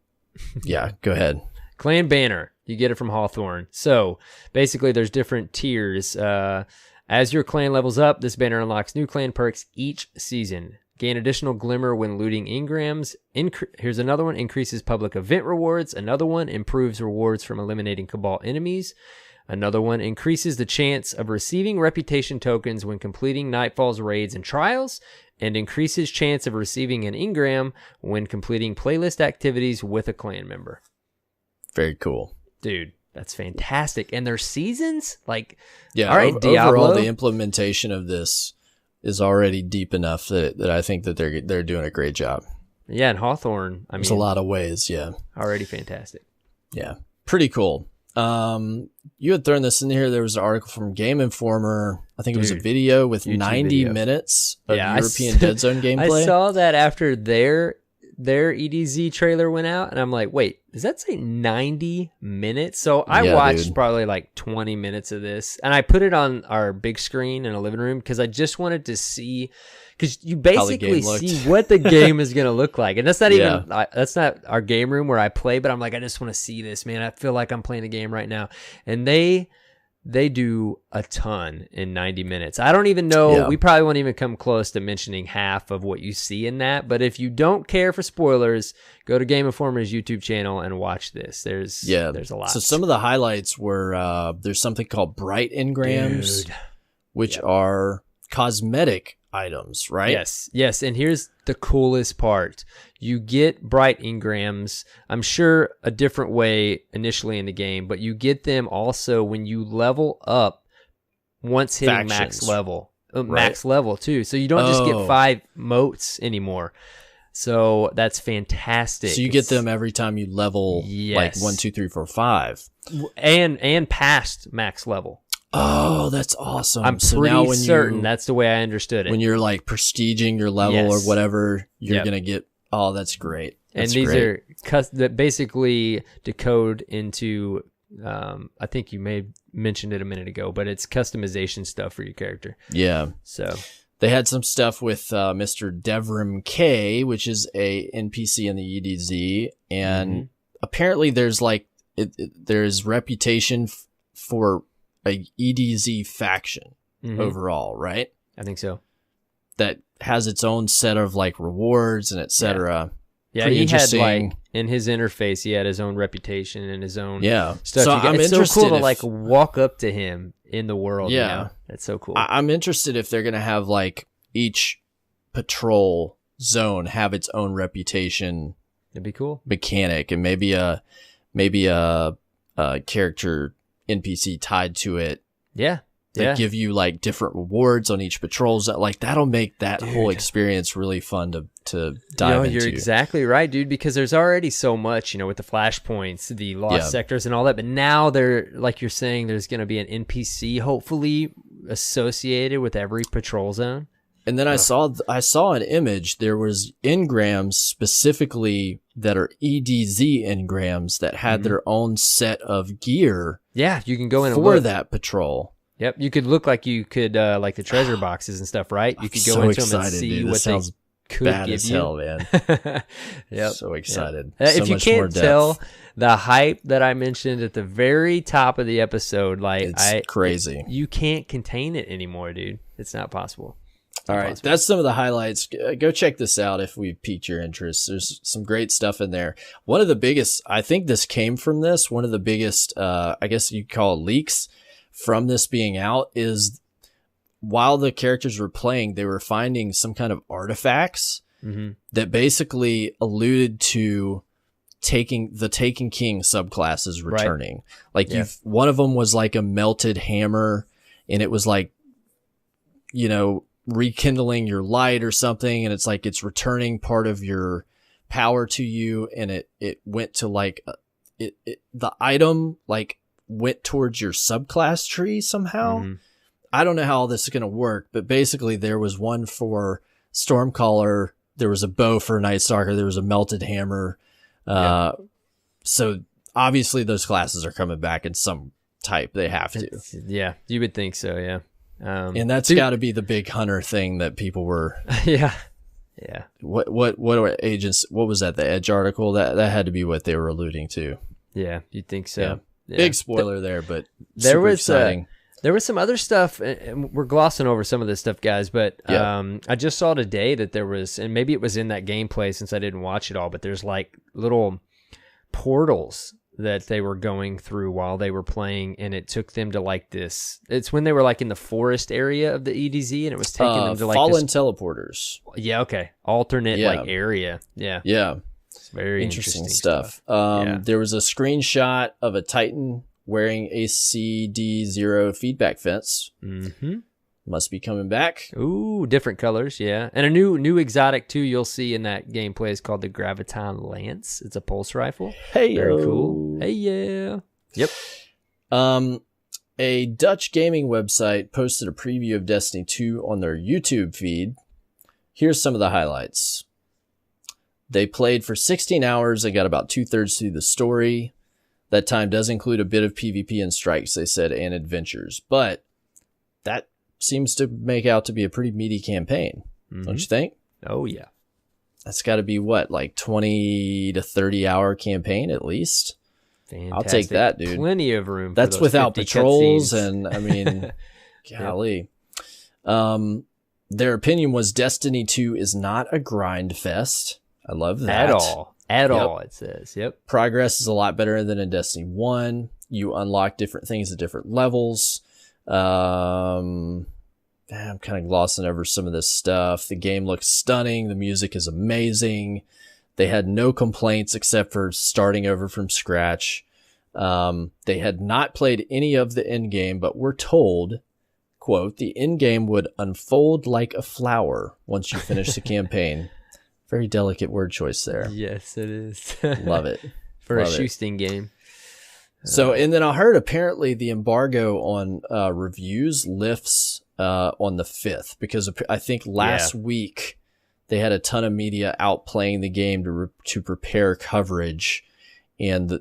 go ahead. Clan banner, you get it from Hawthorne. So basically there's different tiers. As your clan levels up, this banner unlocks new clan perks each season. Gain additional glimmer when looting engrams. Here's another one, increases public event rewards. Another one, improves rewards from eliminating Cabal enemies. Another one, increases the chance of receiving reputation tokens when completing Nightfall's raids and trials, and increases chance of receiving an engram when completing playlist activities with a clan member. Very cool. Dude, that's fantastic. And their seasons? Like, yeah, all right, Diablo. Overall, the implementation of this is already deep enough that I think that they're doing a great job. Yeah, and Hawthorne, there's a lot of ways, already fantastic. Yeah, pretty cool. You had thrown this in here. There was an article from Game Informer. I think it was a video with YouTube 90 minutes of European Dead Zone gameplay. I saw that after their EDZ trailer went out, and I'm like, wait, does that say 90 minutes? So I watched probably like 20 minutes of this, and I put it on our big screen in a living room because I just wanted to see, because you basically see what the game is going to look like. And that's not even, that's not our game room where I play, but I'm like, I just want to see this, man. I feel like I'm playing a game right now. And they do a ton in 90 minutes. I don't even know. We probably won't even come close to mentioning half of what you see in that. But if you don't care for spoilers, go to Game Informer's YouTube channel and watch this. There's a lot. So some of the highlights were there's something called bright engrams, which are cosmetic items, right? Yes. And here's the coolest part. You get bright engrams, I'm sure a different way initially in the game, but you get them also when you level up once hitting max level. Max level too. So you don't just get 5 motes anymore. So that's fantastic. So you get them every time you level like 1, 2, 3, 4, 5. And past max level. Oh, that's awesome. I'm pretty certain that's the way I understood it. When you're like prestiging your level or whatever, you're going to get, oh, that's great. That's and these great. are that basically decode into, I think you may have mentioned it a minute ago, but it's customization stuff for your character. Yeah. So they had some stuff with Mr. Devrim K, which is a NPC in the EDZ. And apparently there's like, there's reputation for a EDZ faction overall, right? I think so. That has its own set of like rewards and etc. Yeah, he had like in his interface, he had his own reputation and his own stuff. So it's so cool to like walk up to him in the world. Yeah, you know? That's so cool. I'm interested if they're gonna have like each patrol zone have its own reputation. That'd be cool. Mechanic and maybe a character NPC tied to it. Yeah. That give you like different rewards on each patrol. Like that'll make that whole experience really fun to dive into. You're exactly right, dude, because there's already so much, with the flashpoints, the lost sectors and all that. But now like you're saying, there's going to be an NPC hopefully associated with every patrol zone. And then I saw an image. There was engrams specifically that are EDZ engrams that had their own set of gear. Yeah, you can go in for that patrol. Yep, you could look like you could like the treasure boxes and stuff, right? You could go into them and see what they could bad give as you. hell, man. Yep. So excited. Yep. So if you can't tell, the hype that I mentioned at the very top of the episode, like it's crazy. You can't contain it anymore, dude. It's not possible. All right, that's some of the highlights. Go check this out if we've piqued your interest. There's some great stuff in there. One of the biggest, I think this came from this, one of the biggest, I guess you call it leaks from this being out is while the characters were playing, they were finding some kind of artifacts that basically alluded to the Taken King subclasses returning. Right. Like one of them was like a melted hammer and it was like, rekindling your light or something, and it's like it's returning part of your power to you, and it went to like the item like went towards your subclass tree somehow. I don't know how all this is going to work, but basically there was one for Stormcaller, there was a bow for Night Stalker, there was a melted hammer. So obviously those classes are coming back in some type. They have to. Yeah, you would think so. Yeah. And that's got to be the big hunter thing that people were. Yeah. What are agents? What was that? The Edge article that had to be what they were alluding to. Yeah, you'd think so. Yeah. Big spoiler there, but there was exciting. There was some other stuff, and we're glossing over some of this stuff, guys. But I just saw today that there was, and maybe it was in that gameplay since I didn't watch it all. But there's like little portals that they were going through while they were playing, and it took them to like this. It's when they were like in the forest area of the EDZ, and it was taking them to like fallen teleporters. Yeah, okay, alternate like area. Yeah, it's very interesting stuff. There was a screenshot of a Titan wearing a CD0 feedback fence. Must be coming back. Ooh, different colors, yeah. And a new exotic, too, you'll see in that gameplay is called the Graviton Lance. It's a pulse rifle. Hey, very cool. Hey, yeah. Yep. A Dutch gaming website posted a preview of Destiny 2 on their YouTube feed. Here's some of the highlights. They played for 16 hours and got about 2/3 through the story. That time does include a bit of PvP and strikes, they said, and adventures. But that seems to make out to be a pretty meaty campaign, don't you think? Oh, yeah. That's got to be what, like 20 to 30 hour campaign at least? Fantastic. I'll take that, dude. Plenty of room. That's without patrols, and I mean, golly. Their opinion was Destiny 2 is not a grind fest. I love that. At all, it says. Yep. Progress is a lot better than in Destiny 1. You unlock different things at different levels. I'm kind of glossing over some of this stuff. The game looks stunning. The music is amazing. They had no complaints except for starting over from scratch. They had not played any of the end game, but were told, quote, the end game would unfold like a flower once you finish the campaign. Very delicate word choice there. Yes, it is. Love it. For a shooting game. So, and then I heard apparently the embargo on reviews lifts on the 5th, because I think last week they had a ton of media out playing the game to prepare coverage, and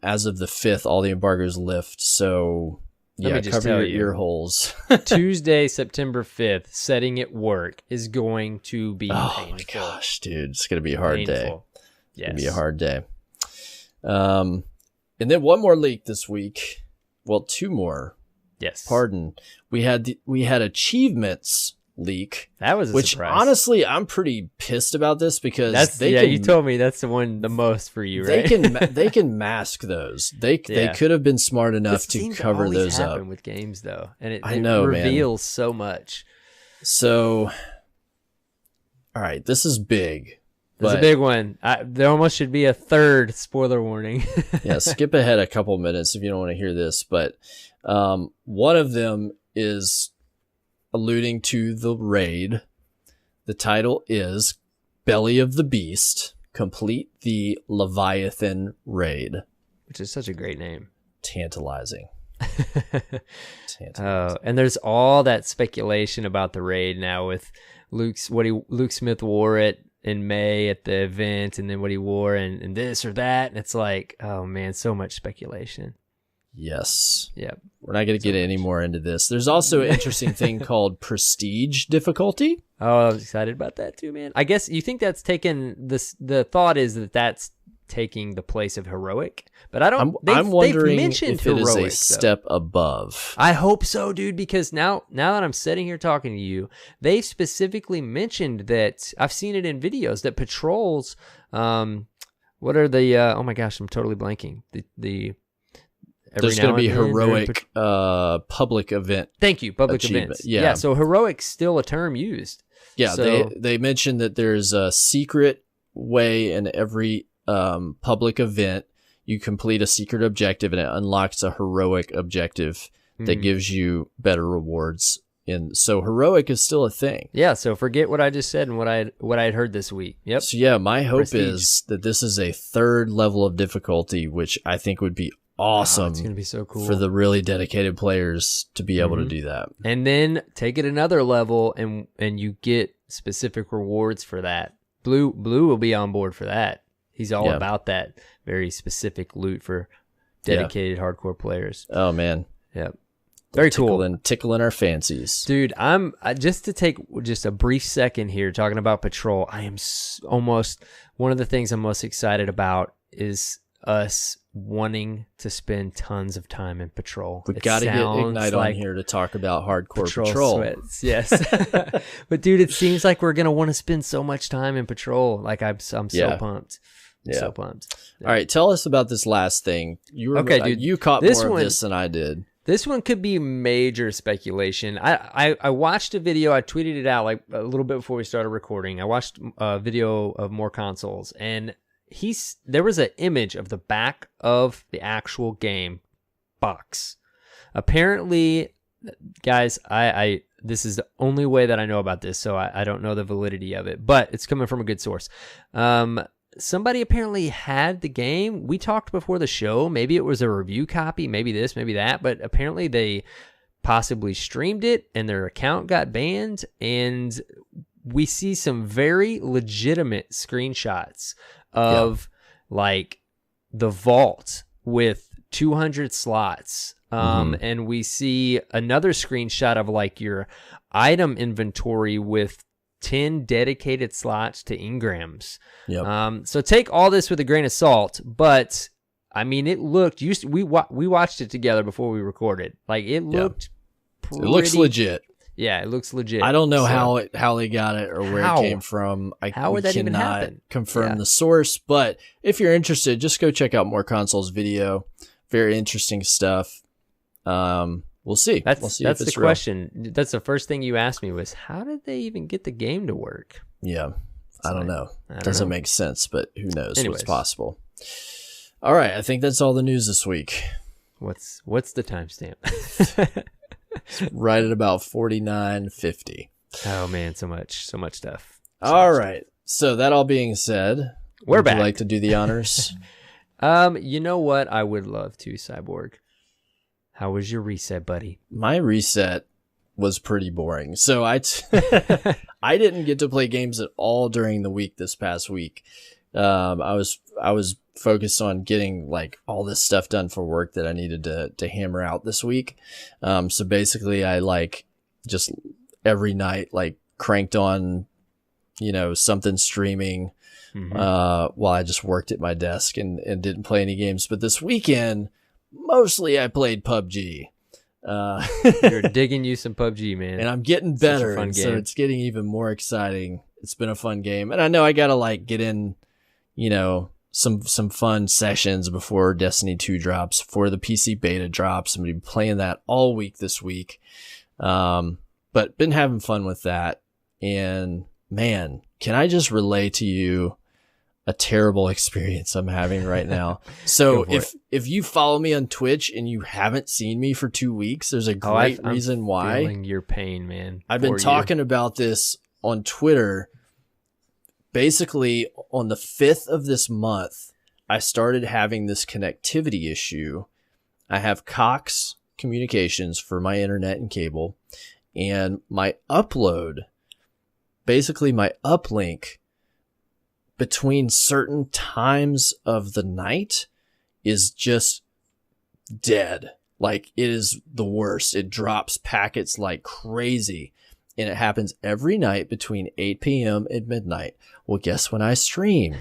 as of the 5th, all the embargoes lift. So cover your ear holes. Tuesday, September 5th, setting at work is going to be painful. My gosh, dude, it's gonna be a hard day. Yes. It's gonna be a hard day. And then one more leak this week. Well, 2 more. Yes. Pardon. We had achievements leak. That was a surprise. Honestly, I'm pretty pissed about this, because you told me that's the one the most for you, right? They can mask those. They could have been smart enough to cover those up. With games though, and it man. reveals so much. So, all right, this is big. It's a big one. There almost should be a 3rd spoiler warning. Yeah, skip ahead a couple minutes if you don't want to hear this. But one of them is alluding to the raid. The title is Belly of the Beast. Complete the Leviathan Raid. Which is such a great name. Tantalizing. And there's all that speculation about the raid now with Luke Smith wore it in May at the event, and then what he wore and this or that, and it's like, oh man, so much speculation. Yes. Yeah. We're not going to get any more into this. There's also an interesting thing called prestige difficulty. Oh, I was excited about that too, man. I guess you think that's taken this. The thought is that that's taking the place of heroic, but I don't. I'm wondering they've mentioned if it heroic, is a step above. I hope so, dude. Because now that I'm sitting here talking to you, they specifically mentioned that I've seen it in videos that patrols. What are the? Oh my gosh, I'm totally blanking. There's going to be heroic public event. Thank you, public events. Yeah. So heroic's still a term used. Yeah, so, they mentioned that there's a secret way in every public event. You complete a secret objective and it unlocks a heroic objective that gives you better rewards. And so heroic is still a thing. Yeah, so forget what I just said and what I had heard this week. Yep. So yeah, my hope is that this is a 3rd level of difficulty, which I think would be awesome. It's going to be so cool for the really dedicated players to be able to do that. And then take it another level and you get specific rewards for that. Blue will be on board for that. He's all about that very specific loot for dedicated hardcore players. Oh man. Yep. Very cool. Tickling our fancies. Dude, just to take just a brief second here talking about Patrol, I am almost one of the things I'm most excited about is us wanting to spend tons of time in Patrol. We've got to get Ignite on here to talk about hardcore Patrol. Sweats, yes. But dude, it seems like we're going to want to spend so much time in Patrol. Like I'm so pumped. So pumped. Yeah. All right, tell us about this last thing. Okay, dude. You caught more of this than I did. This one could be major speculation. I watched a video. I tweeted it out like a little bit before we started recording. I watched a video of More Consoles, and there was an image of the back of the actual game box. Apparently, guys, this is the only way that I know about this, so I don't know the validity of it, but it's coming from a good source. Somebody apparently had the game. We talked before the show. Maybe it was a review copy, maybe this, maybe that, but apparently they possibly streamed it and their account got banned, and we see some very legitimate screenshots of like the vault with 200 slots. And we see another screenshot of like your item inventory with 10 dedicated slots to engrams. Yep. So take all this with a grain of salt, but I mean, it looked, we watched it together before we recorded. Like it looked it looks legit. Yeah, it looks legit. I don't know how they got it or where it came from. How would that even happen? Confirm the source, but if you're interested, just go check out More Consoles video. Very interesting stuff. We'll see. That's the question. That's the first thing you asked me was, how did they even get the game to work? Yeah, I don't know. Doesn't make sense, but who knows what's possible. All right, I think that's all the news this week. What's the timestamp? Right at about 49:50. Oh man, so much stuff. All right. So that all being said, we're back. Would you like to do the honors? You know what? I would love to, Cyborg. How was your reset, buddy? My reset was pretty boring. So I didn't get to play games at all during the week this past week. I was focused on getting like all this stuff done for work that I needed to hammer out this week. So basically I like just every night like cranked on, something streaming while I just worked at my desk and didn't play any games. But this weekend, mostly I played PUBG. You're digging you some PUBG, man. And I'm getting better, and so it's getting even more exciting. It's been a fun game. And I know I gotta like get in, some fun sessions before Destiny 2 drops, before the PC beta drops. I'm gonna be playing that all week this week. But been having fun with that. And man, can I just relay to you a terrible experience I'm having right now? So if you follow me on Twitch and you haven't seen me for 2 weeks, there's a great reason why. Feeling your pain, man. I've been talking about this on Twitter. Basically, on the 5th of this month, I started having this connectivity issue. I have Cox Communications for my internet and cable, and my upload, basically my uplink between certain times of the night is just dead. Like, it is the worst. It drops packets like crazy. And it happens every night between 8 p.m. and midnight. Well, guess when I stream?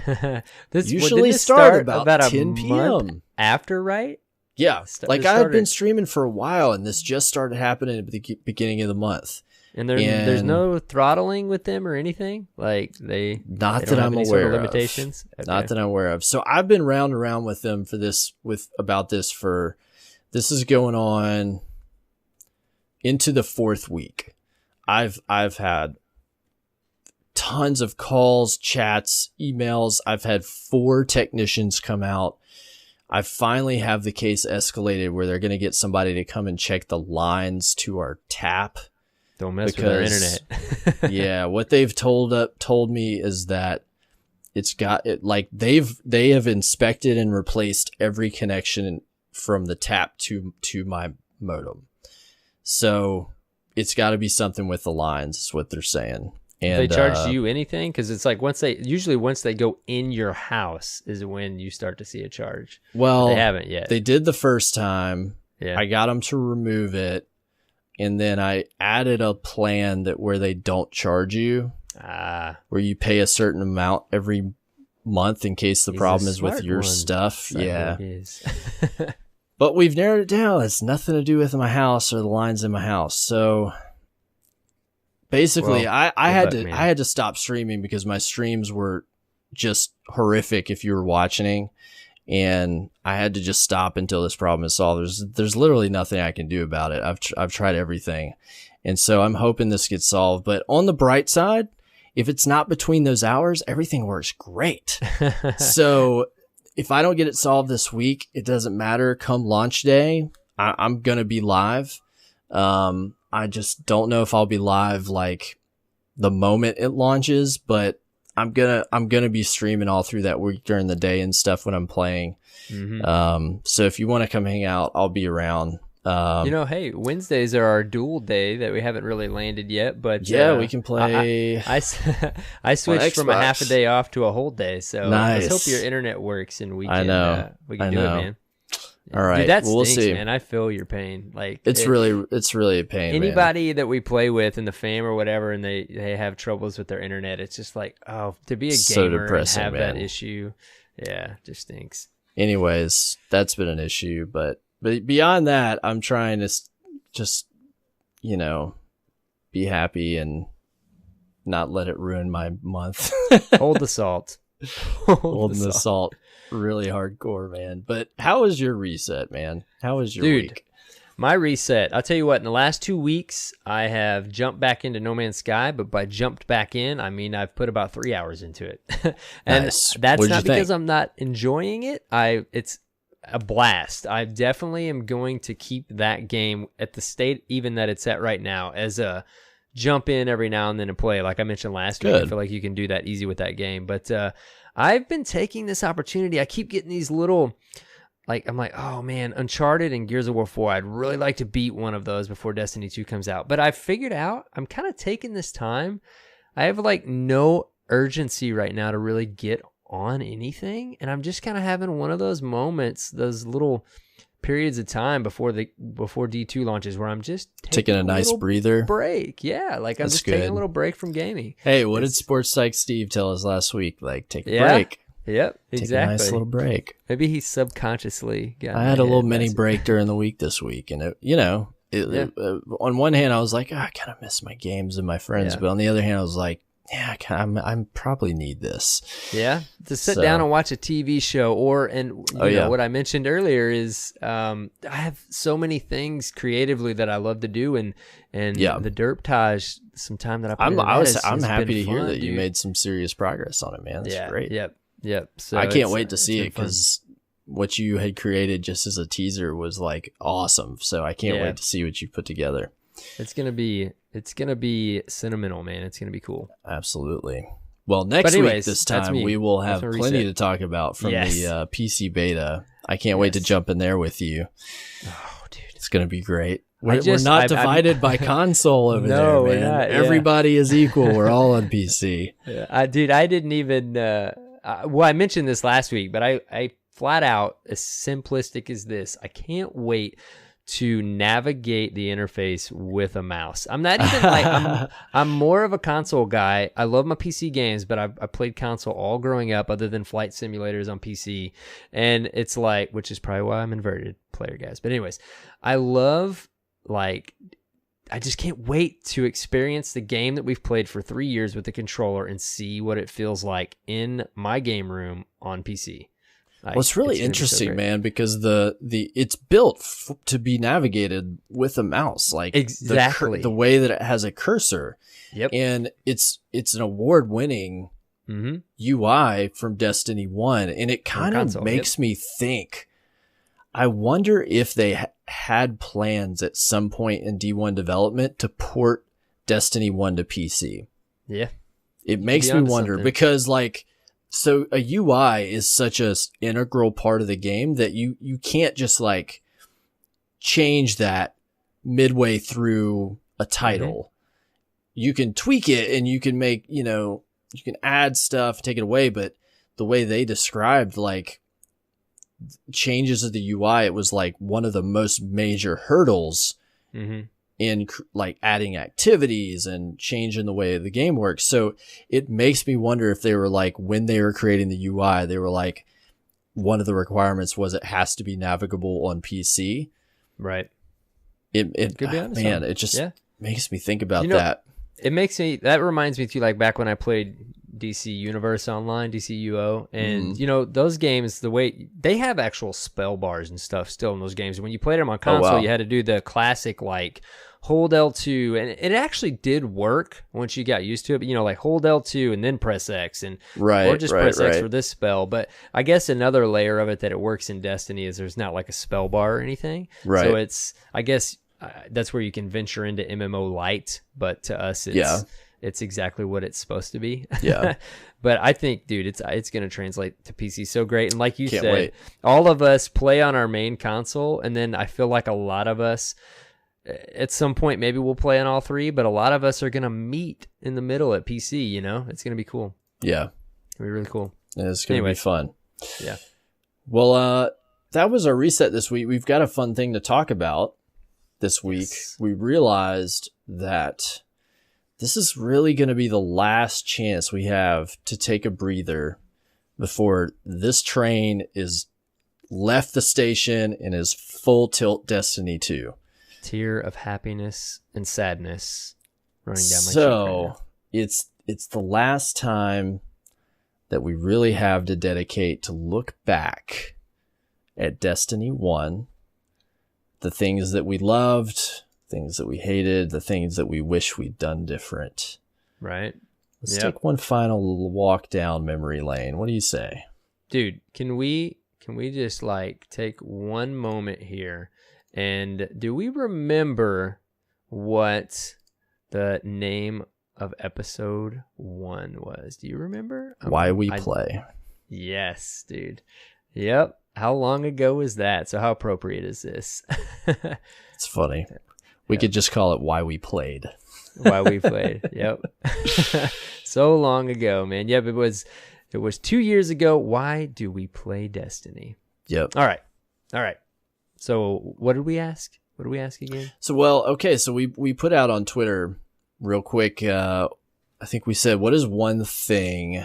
Usually start about 10 p.m. after, right? Yeah. Like, I've been streaming for a while, and this just started happening at the beginning of the month. And there's no throttling with them or anything? Like, not that I'm aware of. Limitations? Okay. Not that I'm aware of. So I've been round and round with them this is going on into the 4th week. I've had tons of calls, chats, emails. I've had 4 technicians come out. I finally have the case escalated where they're going to get somebody to come and check the lines to our tap. Don't mess with our internet. Yeah, what they've told me is that they have inspected and replaced every connection from the tap to my modem. So it's got to be something with the lines, is what they're saying. And they charge you anything? Because it's like once they go in your house is when you start to see a charge. Well, they haven't yet. They did the first time. Yeah. I got them to remove it, and then I added a plan where they don't charge you, where you pay a certain amount every month in case the problem is with your stuff. Yeah. But we've narrowed it down. It's nothing to do with my house or the lines in my house. So basically, I had to stop streaming because my streams were just horrific if you were watching, and I had to just stop until this problem is solved. There's literally nothing I can do about it. I've tried everything, and so I'm hoping this gets solved. But on the bright side, if it's not between those hours, everything works great. So if I don't get it solved this week, it doesn't matter. Come launch day, I'm going to be live. I just don't know if I'll be live like the moment it launches, but I'm going to be streaming all through that week during the day and stuff when I'm playing. Mm-hmm. So if you want to come hang out, I'll be around. Hey, Wednesdays are our dual day that we haven't really landed yet, but yeah, we can play. I switched from a half a day off to a whole day, so nice. Let's hope your internet works and we can do it, man. All right, dude, that stinks, we'll see. Man. I feel your pain. Like it's really a pain. Anybody that we play with in the fam or whatever, and they have troubles with their internet, it's just like, to be a gamer and have that issue, yeah, just stinks. Anyways, that's been an issue, but beyond that, I'm trying to just, be happy and not let it ruin my month. Hold the salt. Holding the salt really hardcore, man. But how was your reset, man? How was your week? My reset, I'll tell you what, in the last 2 weeks, I have jumped back into No Man's Sky, but by jumped back in, I mean I've put about 3 hours into it. And nice. That's not because I'm not enjoying it. It's a blast. I definitely am going to keep that game at the state even that it's at right now as a jump in every now and then and play. Like I mentioned last week, I feel like you can do that easy with that game. But I've been taking this opportunity. I keep getting these little, like, I'm like, oh man, Uncharted and Gears of War 4. I'd really like to beat one of those before Destiny 2 comes out. But I figured out I'm kind of taking this time. I have like no urgency right now to really get on anything. And I'm just kind of having one of those moments, those little periods of time before D2 launches where I'm just taking a nice breather break. Yeah, like I'm That's just good. taking a little break from gaming. Hey, what did Sports Psych Steve tell us last week? Like, take a break. Yep, exactly. Take a nice little break. Maybe he subconsciously got I had a little mini break during the week this week, and on one hand I was like, I kind of miss my games and my friends, but on the other hand I was like, yeah, I probably need this. Yeah, to sit down and watch a TV show, what I mentioned earlier is I have so many things creatively that I love to do, and the Derptage, some time that I'm happy to hear that you made some serious progress on it, man. That's great. Yep. So I can't wait to see it because what you had created just as a teaser was like awesome. So I can't wait to see what you put together. It's gonna be sentimental, man. It's gonna be cool. Absolutely. Well, next week this time we will have plenty to talk about from the PC beta. I can't wait to jump in there with you. Oh, dude, it's gonna be great. We're not divided by console over there, man. We're not, everybody is equal. We're all on PC. I didn't even. I mentioned this last week, but I flat out, as simplistic as this, I can't wait to navigate the interface with a mouse. I'm not even like, I'm more of a console guy. I love my PC games, but I played console all growing up other than flight simulators on PC. And it's like, which is probably why I'm inverted player, guys. But anyways, I love, like, I just can't wait to experience the game that we've played for 3 years with the controller and see what it feels like in my game room on PC. Well, it's really interesting, man, because it's built to be navigated with a mouse, like exactly the way that it has a cursor. Yep, and it's an award-winning UI from Destiny 1, and it kind of makes me think. I wonder if they had plans at some point in D1 development to port Destiny 1 to PC. Yeah, it makes me wonder because like. So a UI is such a integral part of the game that you can't just like change that midway through a title. You can tweak it and you can make, you can add stuff, take it away. But the way they described like changes of the UI, it was like one of the most major hurdles in like adding activities and changing the way the game works. So it makes me wonder if they were like, when they were creating the UI, they were like, one of the requirements was it has to be navigable on PC. Right. It could be honest, man, it just makes me think about that. That reminds me too, like back when I played DC Universe Online, DCUO, and those games, the way they have actual spell bars and stuff still in those games. When you played them on console, you had to do the classic like hold L2, and it actually did work once you got used to it. But like hold L2 and then press X, or just press X for this spell. But I guess another layer of it that it works in Destiny is there's not like a spell bar or anything. Right. So it's, I guess that's where you can venture into MMO light, but to us it's exactly what it's supposed to be. Yeah. But I think, dude, it's going to translate to PC so great. And like you said, all of us play on our main console, and then I feel like a lot of us at some point maybe we'll play on all three, but a lot of us are going to meet in the middle at PC, It's going to be cool. Yeah. It's going to be really cool. Yeah, it's going to be fun. Yeah. Well, that was our reset this week. We've got a fun thing to talk about this week. Yes. We realized that this is really going to be the last chance we have to take a breather before this train is left the station and is full tilt Destiny 2. Tear of happiness and sadness running down my cheek. So it's the last time that we really have to dedicate to look back at Destiny 1, the things that we loved, things that we hated, the things that we wish we'd done different. Right. Let's take one final walk down memory lane. What do you say? Dude, can we just like take one moment here, and do we remember what the name of episode 1 was? Do you remember? Why We Play. Yes, dude. Yep. How long ago was that? So how appropriate is this? It's funny. We could just call it Why We Played. Why We Played. Yep. So long ago, man. Yep, it was 2 years ago. Why do we play Destiny? Yep. All right. So what did we ask? What did we ask again? So, so we put out on Twitter real quick. I think we said, what is one thing?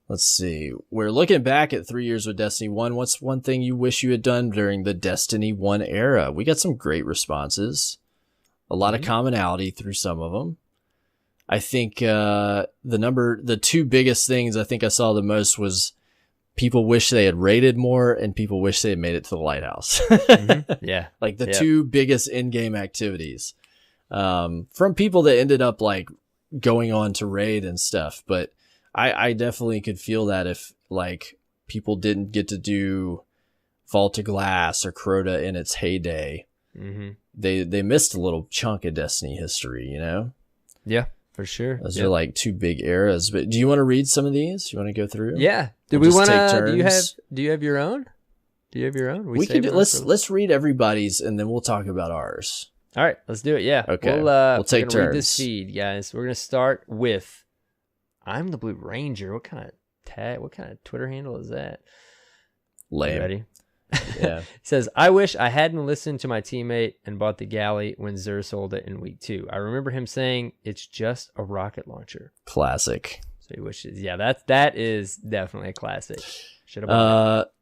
Let's see. We're looking back at 3 years with Destiny 1. What's one thing you wish you had done during the Destiny 1 era? We got some great responses. A lot of commonality through some of them. I think the two biggest things I think I saw the most was people wish they had raided more and people wish they had made it to the lighthouse. Yeah. Like the two biggest in-game activities from people that ended up like going on to raid and stuff. But I definitely could feel that if like people didn't get to do Vault of Glass or Crota in its heyday, they missed a little chunk of Destiny history, you know? Yeah, for sure. Those are like two big eras. But do you want to read some of these? You want to go through? Yeah. Do we want to? Do you have your own? Do you have your own? We can do. Let's read everybody's and then we'll talk about ours. All right, let's do it. Yeah. Okay. We'll take turns. Read this feed, guys. We're gonna start with I'm the Blue Ranger. What kind of tag? What kind of Twitter handle is that? Lame. Ready? Yeah. It says, I wish I hadn't listened to my teammate and bought the galley when Xur sold it in week 2. I remember him saying it's just a rocket launcher. Classic. So he wishes. Yeah, that is definitely a classic. Should have bought it.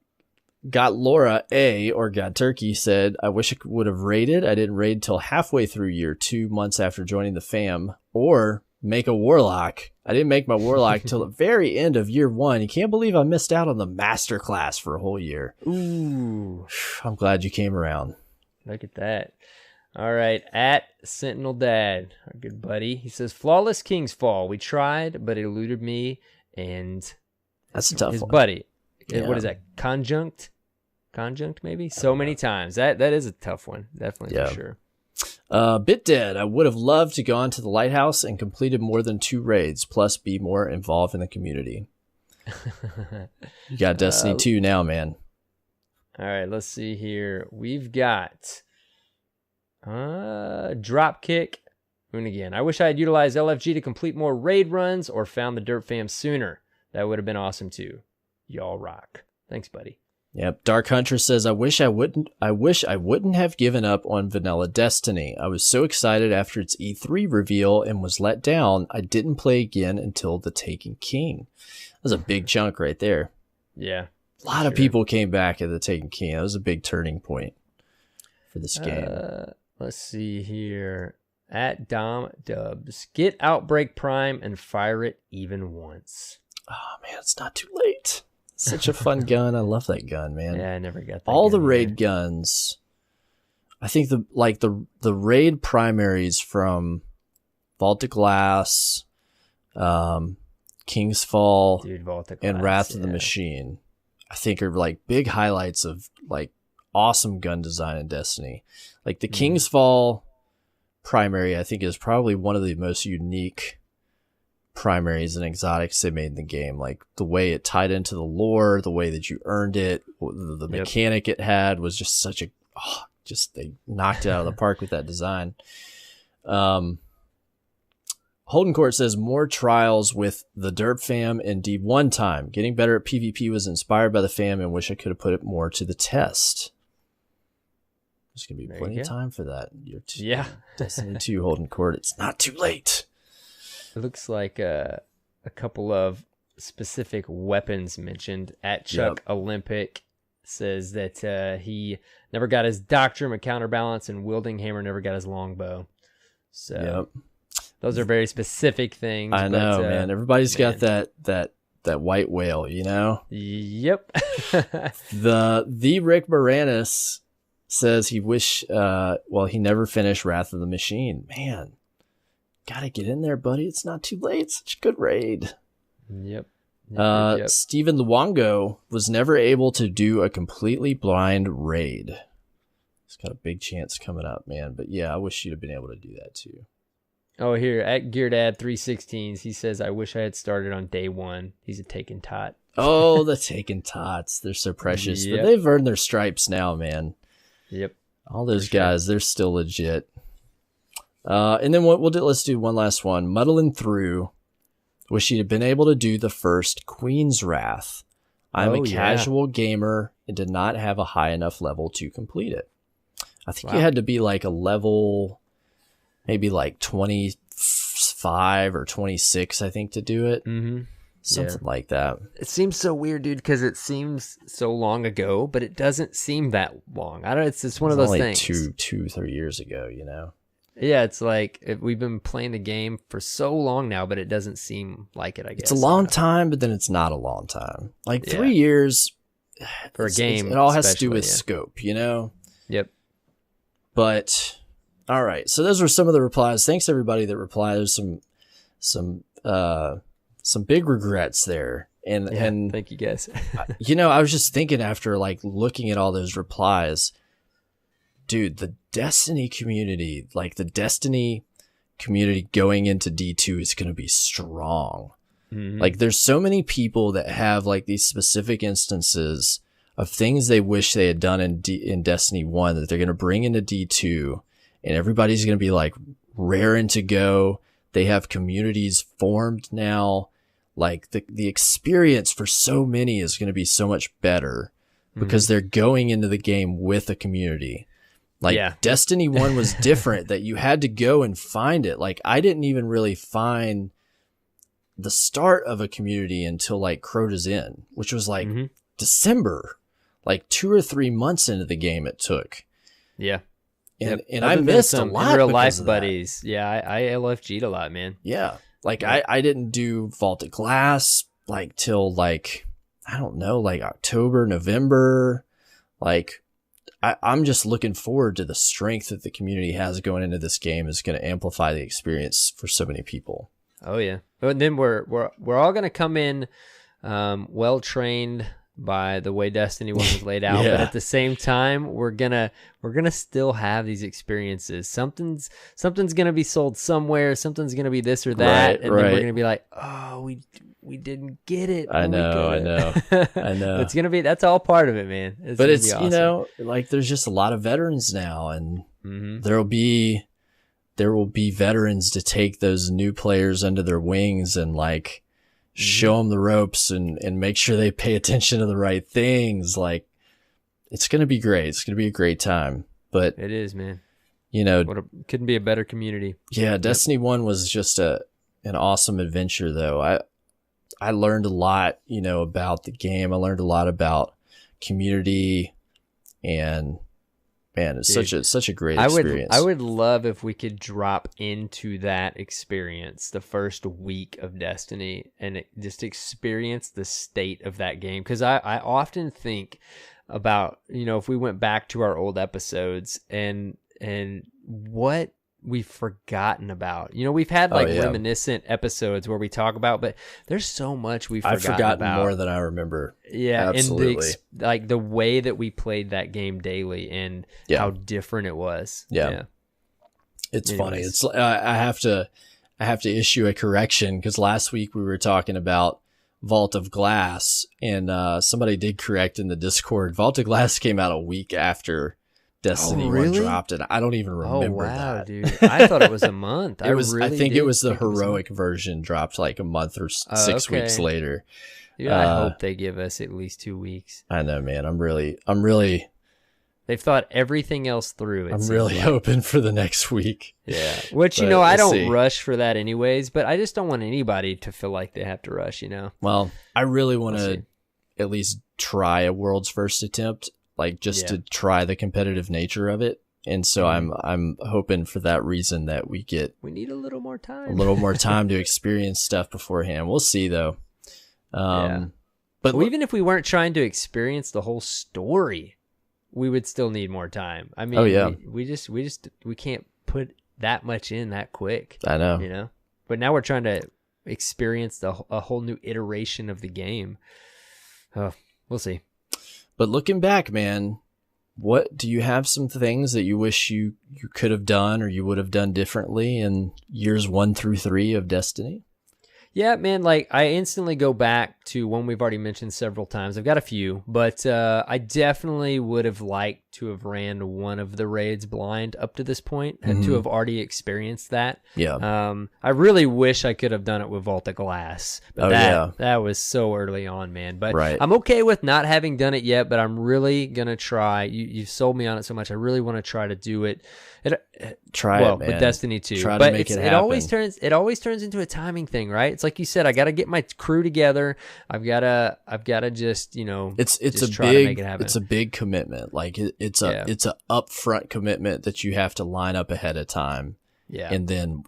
Got Laura A or Got Turkey said, I wish I would have raided. I didn't raid till halfway through year 2 months after joining the fam, or make a warlock. I didn't make my warlock till the very end of year 1. You can't believe I missed out on the master class for a whole year. Ooh. I'm glad you came around. Look at that. All right. At Sentinel Dad, our good buddy. He says, Flawless King's Fall. We tried, but it eluded me and that's a tough his one. buddy. Yeah. What is that? Conjunct maybe? So many times. That is a tough one. Definitely for sure. Bit Dead. I would have loved to go on to the lighthouse and completed more than 2 raids, plus be more involved in the community. You got Destiny 2 now, man. All right, let's see here. We've got Dropkick Hoonigan. I wish I had utilized LFG to complete more raid runs or found the Dirt Fam sooner. That would have been awesome too. Y'all rock. Thanks, buddy. Yep. Dark Hunter says, I wish I wouldn't have given up on Vanilla Destiny. I was so excited after its E3 reveal and was let down. I didn't play again until The Taken King. That was a big chunk right there. Yeah. A lot of people came back at The Taken King. That was a big turning point for this game. Let's see here. At Dom Dubs. Get Outbreak Prime and fire it even once. Oh man, it's not too late. Such a fun gun. I love that gun, man. Yeah, I never got that. All the raid guns. I think the raid primaries from Vault of Glass, King's Fall, and Wrath of the Machine, I think are like big highlights of like awesome gun design in Destiny. Like the King's Fall primary, I think is probably one of the most unique primaries and exotics they made in the game. Like the way it tied into the lore, the way that you earned it, the mechanic it had was just such a they knocked it out of the park with that design. Holden Court says more trials with the Derp fam indeed one time. Getting better at PvP was inspired by the fam and wish I could have put it more to the test. There's gonna be plenty of time for that. Destiny 2 Holden Court. It's not too late. It looks like a couple of specific weapons mentioned. At Chuck Olympic says that he never got his Doctrine of Counterbalance, and Wielding Hammer never got his longbow. So those are very specific things. I know, man. Everybody's got that white whale, you know? Yep. the Rick Moranis says he wish he never finished Wrath of the Machine. Man. Gotta get in there, buddy. It's not too late. Such a good raid. Yep. Steven Luongo was never able to do a completely blind raid. He's got a big chance coming up, man. But yeah, I wish you'd have been able to do that too. Oh, here at Geardad 316s, he says, "I wish I had started on day one." He's a taken tot. Oh, the taken tots. They're so precious. Yep. But they've earned their stripes now, man. Yep. All those guys, they're still legit. And then what we'll do, let's do one last one. Muddling through. Wish he'd have been able to do the first Queen's Wrath. I'm a casual gamer and did not have a high enough level to complete it. I think you had to be like a level, maybe like 25 or 26, I think, to do it. Mm-hmm. Something like that. It seems so weird, dude, because it seems so long ago, but it doesn't seem that long. I don't. It's just one of those things. 3 years ago, you know. Yeah, it's like we've been playing the game for so long now, but it doesn't seem like it. I guess it's a long time, but then it's not a long time. Like 3 years for a game. It all has to do with scope, you know. Yep. But all right, so those were some of the replies. Thanks everybody that replied. There's some big regrets there. And thank you guys. You know, I was just thinking after like looking at all those replies, dude, the Destiny community, like the Destiny community going into D2 is going to be strong. Mm-hmm. Like there's so many people that have like these specific instances of things they wish they had done in Destiny 1 that they're going to bring into D2, and everybody's going to be like raring to go. They have communities formed now. Like the experience for so many is going to be so much better because they're going into the game with a community. Like Destiny 1 was different that you had to go and find it. Like I didn't even really find the start of a community until like Crota's Inn, which was like December, like 2 or 3 months into the game it took. Yeah. And I missed a lot real life buddies. Yeah, I LFG'd a lot, man. Yeah. Like I didn't do Vaulted Glass like till like, I don't know, like October, November. Like I'm just looking forward to the strength that the community has going into this game is going to amplify the experience for so many people. Oh yeah. But then we're all going to come in well trained by the way Destiny 1 was laid out, but at the same time we're gonna still have these experiences. Something's gonna be sold somewhere, something's gonna be this or that, and then we're gonna be like, oh, we didn't get it. I know. It's gonna be, that's all part of it, man. But it's awesome. You know, like there's just a lot of veterans now, and there will be veterans to take those new players under their wings and like show them the ropes and make sure they pay attention to the right things. Like it's going to be great. It's going to be a great time, but it is, man. You know, couldn't be a better community. Yeah. Destiny 1 was just an awesome adventure though. I learned a lot, you know, about the game. I learned a lot about community, and man, it's such a great experience. I would love if we could drop into that experience the first week of Destiny and just experience the state of that game. Because I often think about, you know, if we went back to our old episodes and what we've forgotten about. You know, we've had like reminiscent episodes where we talk about, but there's so much we've forgotten about. More than I remember. Yeah, absolutely. And like the way that we played that game daily and how different it was. Yeah. It's funny. It's I have to issue a correction because last week we were talking about Vault of Glass, and somebody did correct in the Discord. Vault of Glass came out a week after Destiny 1 dropped, and I don't even remember that. Dude. I thought it was a month. I think it was the heroic version dropped like a month or 6 weeks later. Dude, I hope they give us at least 2 weeks. I know, man. I'm really they've thought everything else through. I'm really hoping for the next week. Yeah. Which, you know, I don't rush for that anyways, but I just don't want anybody to feel like they have to rush, you know? Well, I really want to at least try a world's first attempt. Like just to try the competitive nature of it. And so I'm hoping for that reason that we need a little more time. A little more time to experience stuff beforehand. We'll see though. But even if we weren't trying to experience the whole story, we would still need more time. I mean, we can't put that much in that quick. I know. You know? But now we're trying to experience a whole new iteration of the game. Oh, we'll see. But looking back, man, what do you have some things that you wish you could have done or you would have done differently in years 1 through 3 of Destiny? Yeah, man, like I instantly go back to one we've already mentioned several times. I've got a few, but I definitely would have liked to have ran one of the raids blind up to this point and to have already experienced that. Yeah. I really wish I could have done it with Vault of Glass, but that was so early on, man. But I'm okay with not having done it yet, but I'm really going to try. You've sold me on it so much. I really want to try to do it. Try it, man. With Destiny 2. Try to make it happen. It always turns into a timing thing, right? It's like you said, I got to get my crew together. I've got to just, try to make it happen. It's a big commitment. Like it's a upfront commitment that you have to line up ahead of time. Yeah. And then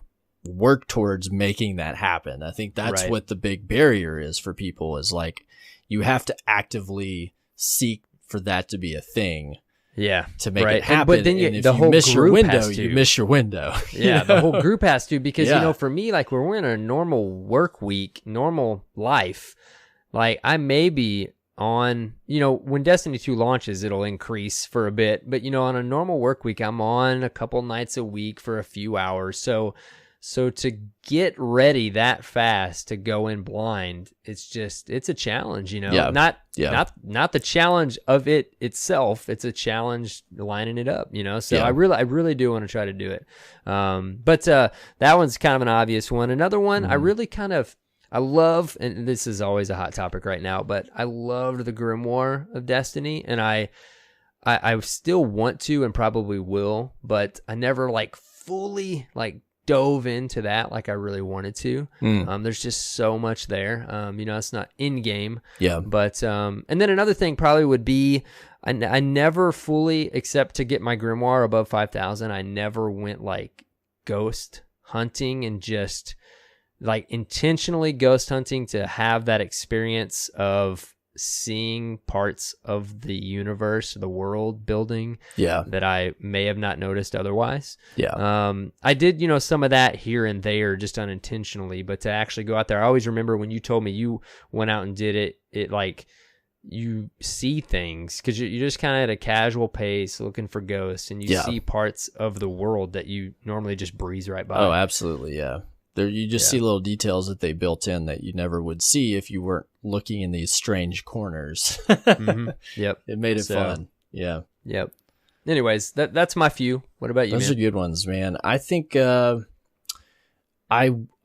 work towards making that happen. I think that's what the big barrier is for people, is like you have to actively seek for that to be a thing. Yeah, to make it happen. But then if you miss your window, you miss your window. Yeah, the whole group has to, because for me, like when we're in a normal work week, normal life, like I may be on, when Destiny 2 launches, it'll increase for a bit, but on a normal work week, I'm on a couple nights a week for a few hours. So to get ready that fast to go in blind, it's a challenge, not the challenge of it itself. It's a challenge lining it up, so I really do want to try to do it. But that one's kind of an obvious one. Another one I love, and this is always a hot topic right now, but I loved the Grimoire of Destiny, and I still want to and probably will, but I never fully dove into that like I really wanted to. There's just so much there. It's not in game. Yeah. But and then another thing probably would be I never fully, except to get my Grimoire above 5,000, I never went ghost hunting and just intentionally ghost hunting to have that experience of seeing parts of the universe, the world building, that I may have not noticed otherwise. I did, some of that here and there just unintentionally, but to actually go out there, I always remember when you told me you went out and did it you see things because you're just kind of at a casual pace looking for ghosts, and you see parts of the world that you normally just breeze right by. Oh, absolutely. Yeah. There, you just see little details that they built in that you never would see if you weren't looking in these strange corners. Yep. It made it fun. Yeah. Yep. Anyways, that's my few. What about you, Those are good ones, man. I think I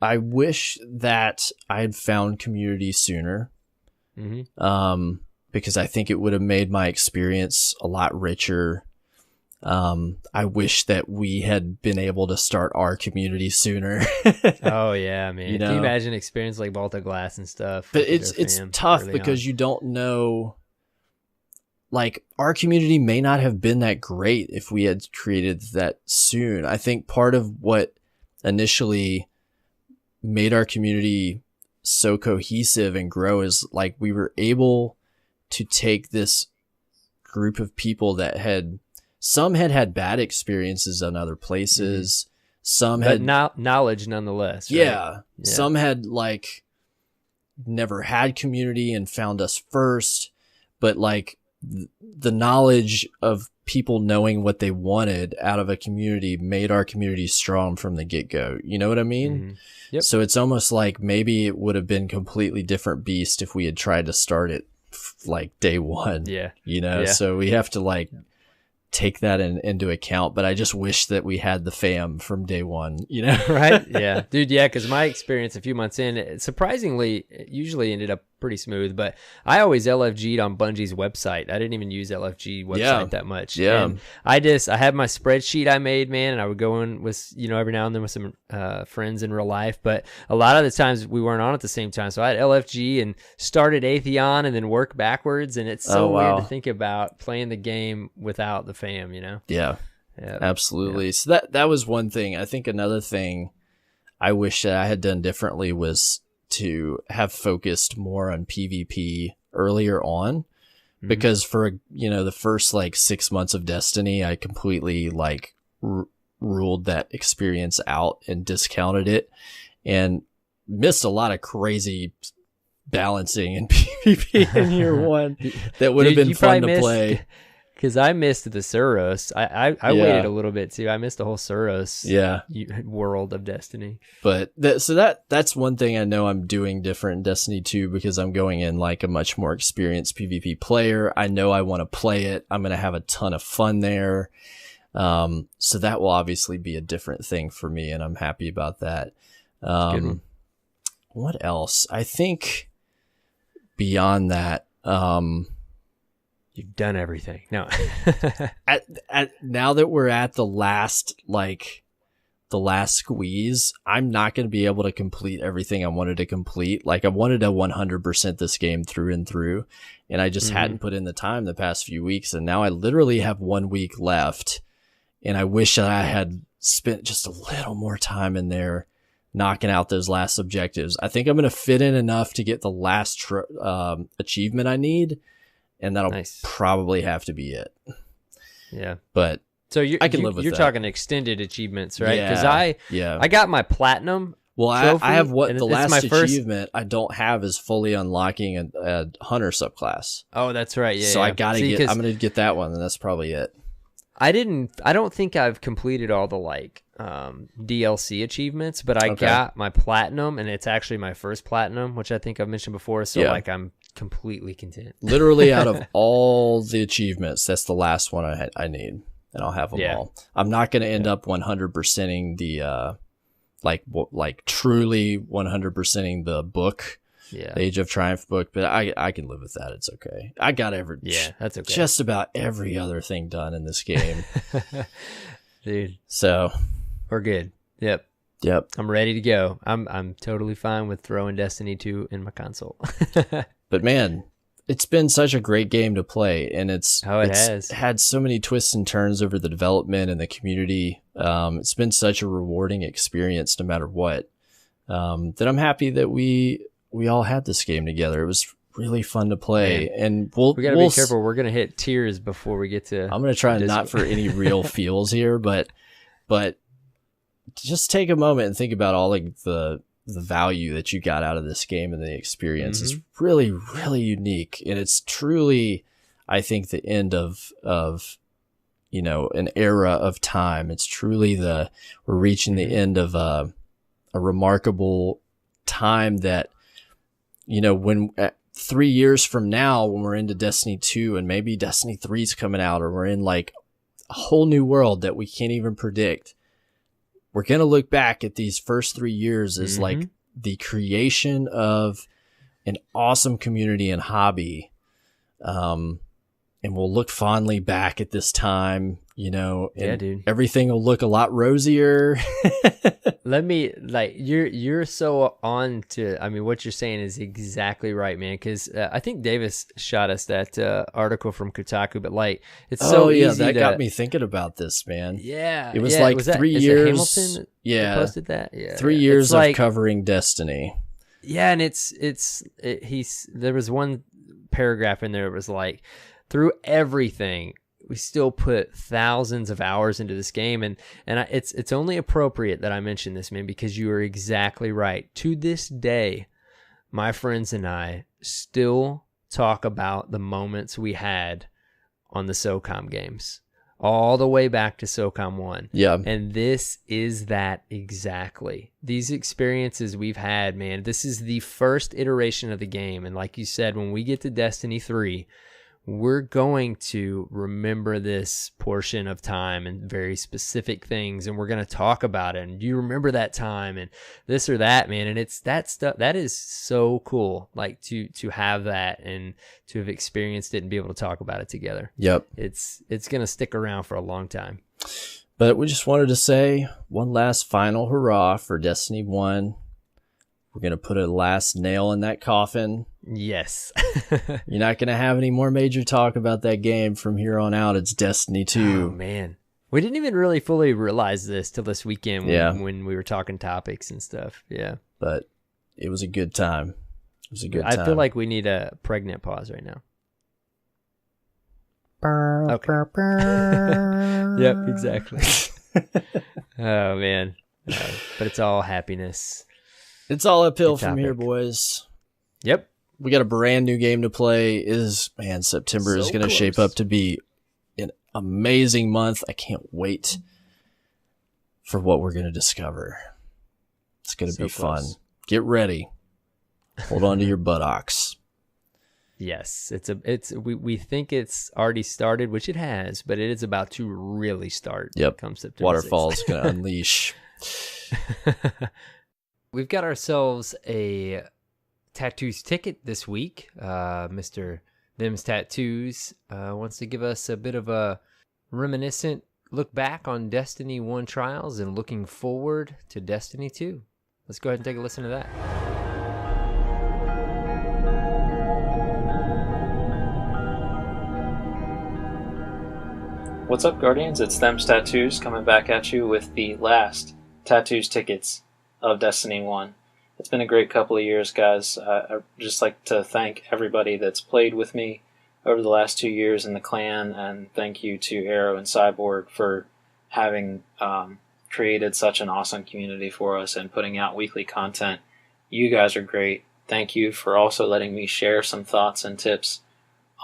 wish that I had found community sooner. Because I think it would have made my experience a lot richer. I wish that we had been able to start our community sooner. Oh yeah, man. Can you imagine experience like Vault of Glass and stuff? But it's tough because you don't know, our community may not have been that great if we had created that soon. I think part of what initially made our community so cohesive and grow is we were able to take this group of people that some had bad experiences in other places. Some had knowledge nonetheless. Right? Yeah. Some had never had community and found us first, but the knowledge of people knowing what they wanted out of a community made our community strong from the get-go. You know what I mean? Yep. So it's almost like maybe it would have been completely different beast if we had tried to start it day one. Yeah. So we have to take that into account, but I just wish that we had the fam from day one, Right? Yeah. Dude, yeah, because my experience a few months in, it usually ended up pretty smooth, but I always LFG'd on Bungie's website. I didn't even use LFG website that much. Yeah. And I had my spreadsheet I made, man, and I would go in with, every now and then with some friends in real life, but a lot of the times we weren't on at the same time. So I had LFG and started Atheon and then work backwards, and it's so weird to think about playing the game without the fam, Yeah. Absolutely. Yeah. So that was one thing. I think another thing I wish that I had done differently was to have focused more on PvP earlier on, because for the first 6 months of Destiny, I completely ruled that experience out and discounted it and missed a lot of crazy balancing in PvP in year one that would have been fun to play. Because I missed the Suros. I waited a little bit too. I missed the whole Suros world of Destiny. But that's one thing I know I'm doing different in Destiny 2 because I'm going in like a much more experienced PvP player. I know I want to play it. I'm going to have a ton of fun there. So that will obviously be a different thing for me, and I'm happy about that. What else? I think beyond that, you've done everything. No. Now that we're at the last squeeze, I'm not going to be able to complete everything I wanted to complete. Like I wanted to 100% this game through and through, and I just hadn't put in the time the past few weeks. And now I literally have 1 week left, and I wish that I had spent just a little more time in there knocking out those last objectives. I think I'm going to fit in enough to get the last achievement I need. And that'll probably have to be it. Yeah. But so I can live with that. You're talking extended achievements, right? Because I got my platinum. Well, I have the last achievement I don't have is fully unlocking a hunter subclass. Oh, that's right. Yeah. So I gotta I'm gonna get that one, and that's probably it. I don't think I've completed all the DLC achievements, but I got my platinum, and it's actually my first platinum, which I think I've mentioned before. So I'm completely content. Literally out of all the achievements, that's the last one I need, and I'll have them all. I'm not going to end up 100%ing the truly 100%ing the book, the Age of Triumph book, but I can live with that. It's okay. I got that's okay. Just about every other thing done in this game. Dude. So we're good. Yep. I'm ready to go. I'm totally fine with throwing Destiny 2 in my console. But man, it's been such a great game to play, and it's had so many twists and turns over the development and the community. It's been such a rewarding experience no matter what, that I'm happy that we all had this game together. It was really fun to play. Man. And we gotta be careful. We're going to hit tears before we get to... I'm going to try not for any real feels here, but just take a moment and think about all the value that you got out of this game and the experience. It's really, really unique, and it's truly, I think, the end of an era of time. It's truly we're reaching the end of a remarkable time that, when 3 years from now, when we're into Destiny 2 and maybe Destiny 3 is coming out, or we're in like a whole new world that we can't even predict, we're going to look back at these first 3 years as like the creation of an awesome community and hobby. And we'll look fondly back at this time, and dude. Everything will look a lot rosier. You're so on to, what you're saying is exactly right, man. Cause I think Davis shot us that article from Kotaku, but it's so easy. That got me thinking about this, man. Yeah. It was 3 years. Hamilton that posted that? Yeah. 3 years of covering Destiny. Yeah. And there was one paragraph in there. It was like, through everything, we still put thousands of hours into this game, and it's only appropriate that I mention this, man, because you are exactly right. To this day, my friends and I still talk about the moments we had on the SOCOM games, all the way back to SOCOM 1. Yeah. And this is that exactly. These experiences we've had, man, this is the first iteration of the game, and like you said, when we get to Destiny 3, we're going to remember this portion of time and very specific things, and we're going to talk about it. And do you remember that time and this or that, man? And it's that stuff that is so cool, like to have that and to have experienced it and be able to talk about it together. Yep. It's going to stick around for a long time. But we just wanted to say one last final hurrah for Destiny 1. We're going to put a last nail in that coffin. Yes. You're not going to have any more major talk about that game from here on out. It's Destiny 2. Oh, man. We didn't even really fully realize this till this weekend when we were talking topics and stuff. Yeah. But it was a good time. It was a good time. I feel like we need a pregnant pause right now. Okay. Yep, exactly. Oh, man. But it's all happiness. It's all uphill from here, boys. Yep. We got a brand new game to play. September is going to shape up to be amazing month. I can't wait for what we're going to discover. It's going to be fun. Get ready. Hold on to your buttocks. Yes, we think it's already started, which it has, but it is about to really start. Yep. Come September Waterfall's going to unleash. We've got ourselves a tattoos ticket this week. Mr. Them's Tattoos wants to give us a bit of a reminiscent look back on Destiny 1 trials and looking forward to Destiny 2. Let's go ahead and take a listen to that. What's up, Guardians? It's Them's Tattoos coming back at you with the last tattoos tickets of Destiny 1. It's been a great couple of years, guys. I'd just like to thank everybody that's played with me over the last 2 years in the clan, and thank you to Arrow and Cyborg for having created such an awesome community for us and putting out weekly content. You guys are great. Thank you for also letting me share some thoughts and tips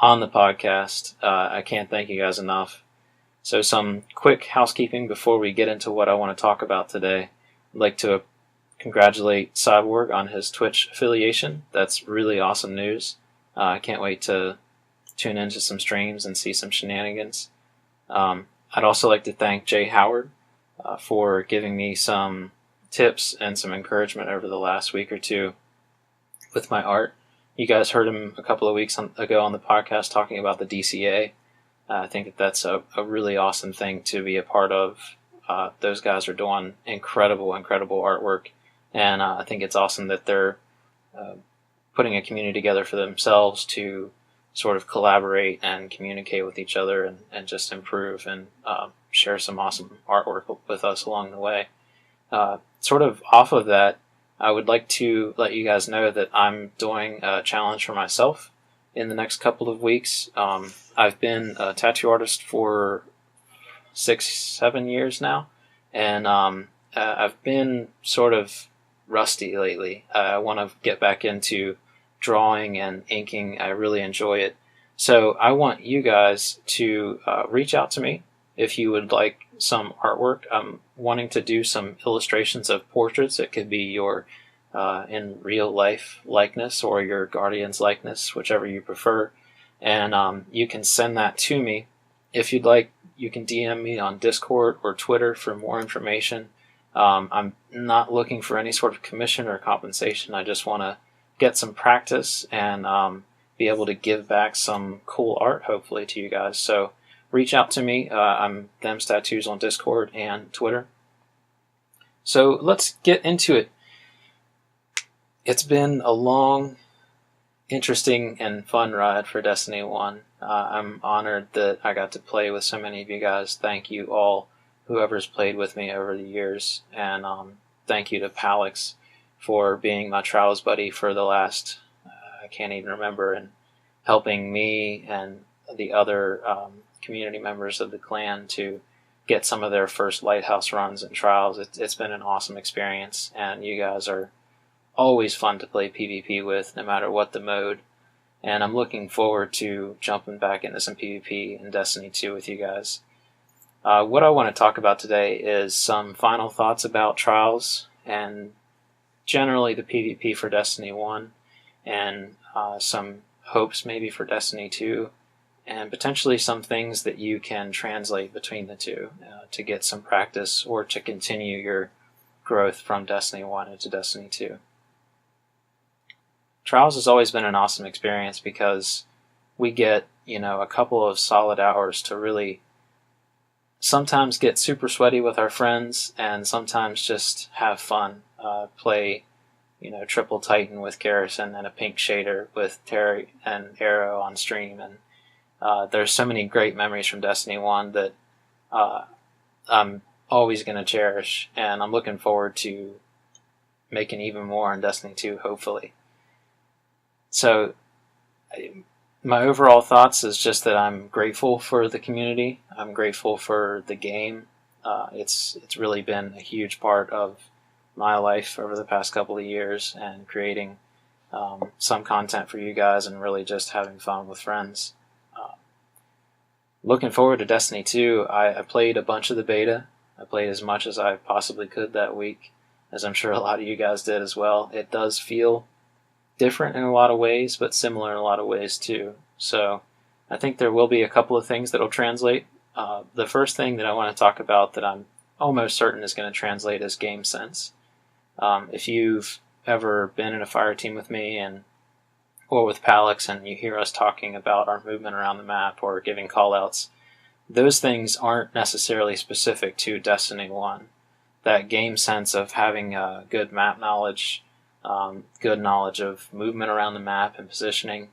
on the podcast. I can't thank you guys enough. So some quick housekeeping before we get into what I want to talk about today. I'd like to congratulate Cyborg on his Twitch affiliation. That's really awesome news. I can't wait to tune into some streams and see some shenanigans. I'd also like to thank Jay Howard for giving me some tips and some encouragement over the last week or two with my art. You guys heard him a couple of weeks ago on the podcast talking about the DCA. I think that's a really awesome thing to be a part of. Those guys are doing incredible artwork, and I think it's awesome that they're putting a community together for themselves to sort of collaborate and communicate with each other and just improve and share some awesome artwork with us along the way. Sort of off of that, I would like to let you guys know that I'm doing a challenge for myself in the next couple of weeks. I've been a tattoo artist for 6-7 years now, and I've been sort of rusty lately. I want to get back into drawing and inking. I really enjoy it. So I want you guys to reach out to me if you would like some artwork. I'm wanting to do some illustrations of portraits. It could be your in real life likeness or your Guardian's likeness, whichever you prefer. And you can send that to me. If you'd like, you can DM me on Discord or Twitter for more information. I'm not looking for any sort of commission or compensation. I just want to get some practice and be able to give back some cool art, hopefully, to you guys. So reach out to me. I'm Them's Tattoos on Discord and Twitter. So let's get into it. It's been a long, interesting, and fun ride for Destiny 1. I'm honored that I got to play with so many of you guys. Thank you all, whoever's played with me over the years. And thank you to PAX for being my trials buddy for the last, I can't even remember, and helping me and the other community members of the clan to get some of their first lighthouse runs and trials. It's been an awesome experience, and you guys are always fun to play PvP with, no matter what the mode. And I'm looking forward to jumping back into some PvP in Destiny 2 with you guys. What I want to talk about today is some final thoughts about trials and generally the PvP for Destiny 1, and some hopes maybe for Destiny 2, and potentially some things that you can translate between the two to get some practice or to continue your growth from Destiny 1 into Destiny 2. Trials has always been an awesome experience because we get, a couple of solid hours to really sometimes get super sweaty with our friends and sometimes just have fun. Play, Triple Titan with Garrison and a pink shader with Terry and Arrow on stream. And there's so many great memories from Destiny 1 that I'm always going to cherish. And I'm looking forward to making even more in Destiny 2, hopefully. So my overall thoughts is just that I'm grateful for the community. I'm grateful for the game. It's really been a huge part of my life over the past couple of years, and creating some content for you guys and really just having fun with friends. looking forward to Destiny 2. I played a bunch of the beta. I played as much as I possibly could that week, as I'm sure a lot of you guys did as well. It does feel different in a lot of ways, but similar in a lot of ways too. So I think there will be a couple of things that will translate. The first thing that I want to talk about that I'm almost certain is going to translate is game sense. If you've ever been in a fire team with me or with PAX and you hear us talking about our movement around the map or giving callouts, those things aren't necessarily specific to Destiny 1. That game sense of having good map knowledge, good knowledge of movement around the map and positioning,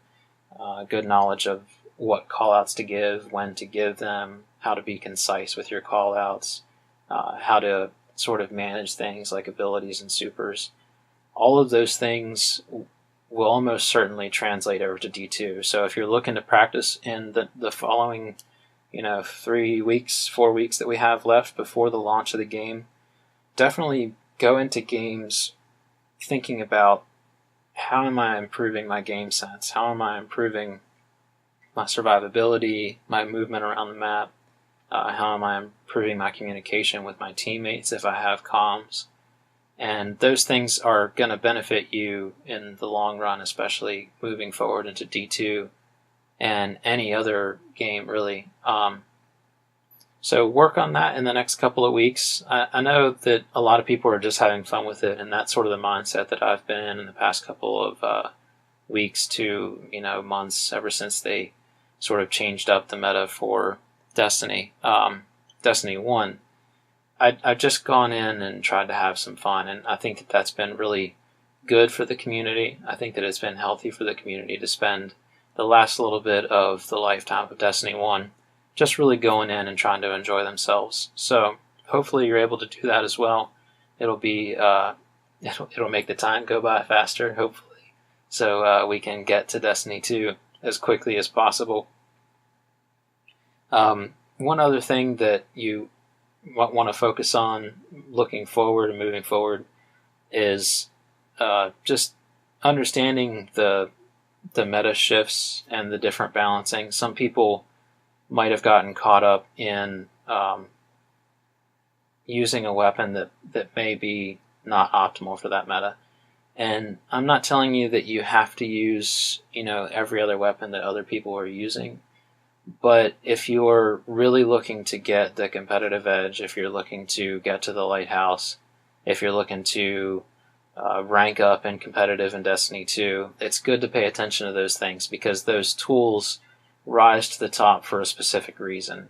good knowledge of what callouts to give, when to give them, how to be concise with your callouts, how to sort of manage things like abilities and supers. All of those things will almost certainly translate over to D2. So if you're looking to practice in the following 3 weeks, 4 weeks that we have left before the launch of the game, definitely go into games thinking about how am I improving my game sense? How am I improving my survivability, my movement around the map? How am I improving my communication with my teammates if I have comms? And those things are going to benefit you in the long run, especially moving forward into D2 and any other game, really. So work on that in the next couple of weeks. I know that a lot of people are just having fun with it, and that's sort of the mindset that I've been in the past couple of weeks to months, ever since they sort of changed up the meta for Destiny 1. I've just gone in and tried to have some fun, and I think that that's been really good for the community. I think that it's been healthy for the community to spend the last little bit of the lifetime of Destiny 1 just really going in and trying to enjoy themselves. So hopefully you're able to do that as well. It'll be it'll make the time go by faster, hopefully, so we can get to Destiny 2 as quickly as possible. One other thing that you want to focus on looking forward and moving forward is just understanding the meta shifts and the different balancing. Some people might have gotten caught up in using a weapon that may be not optimal for that meta. And I'm not telling you that you have to use every other weapon that other people are using. But if you're really looking to get the competitive edge, if you're looking to get to the lighthouse, if you're looking to rank up in competitive in Destiny 2, it's good to pay attention to those things, because those tools rise to the top for a specific reason.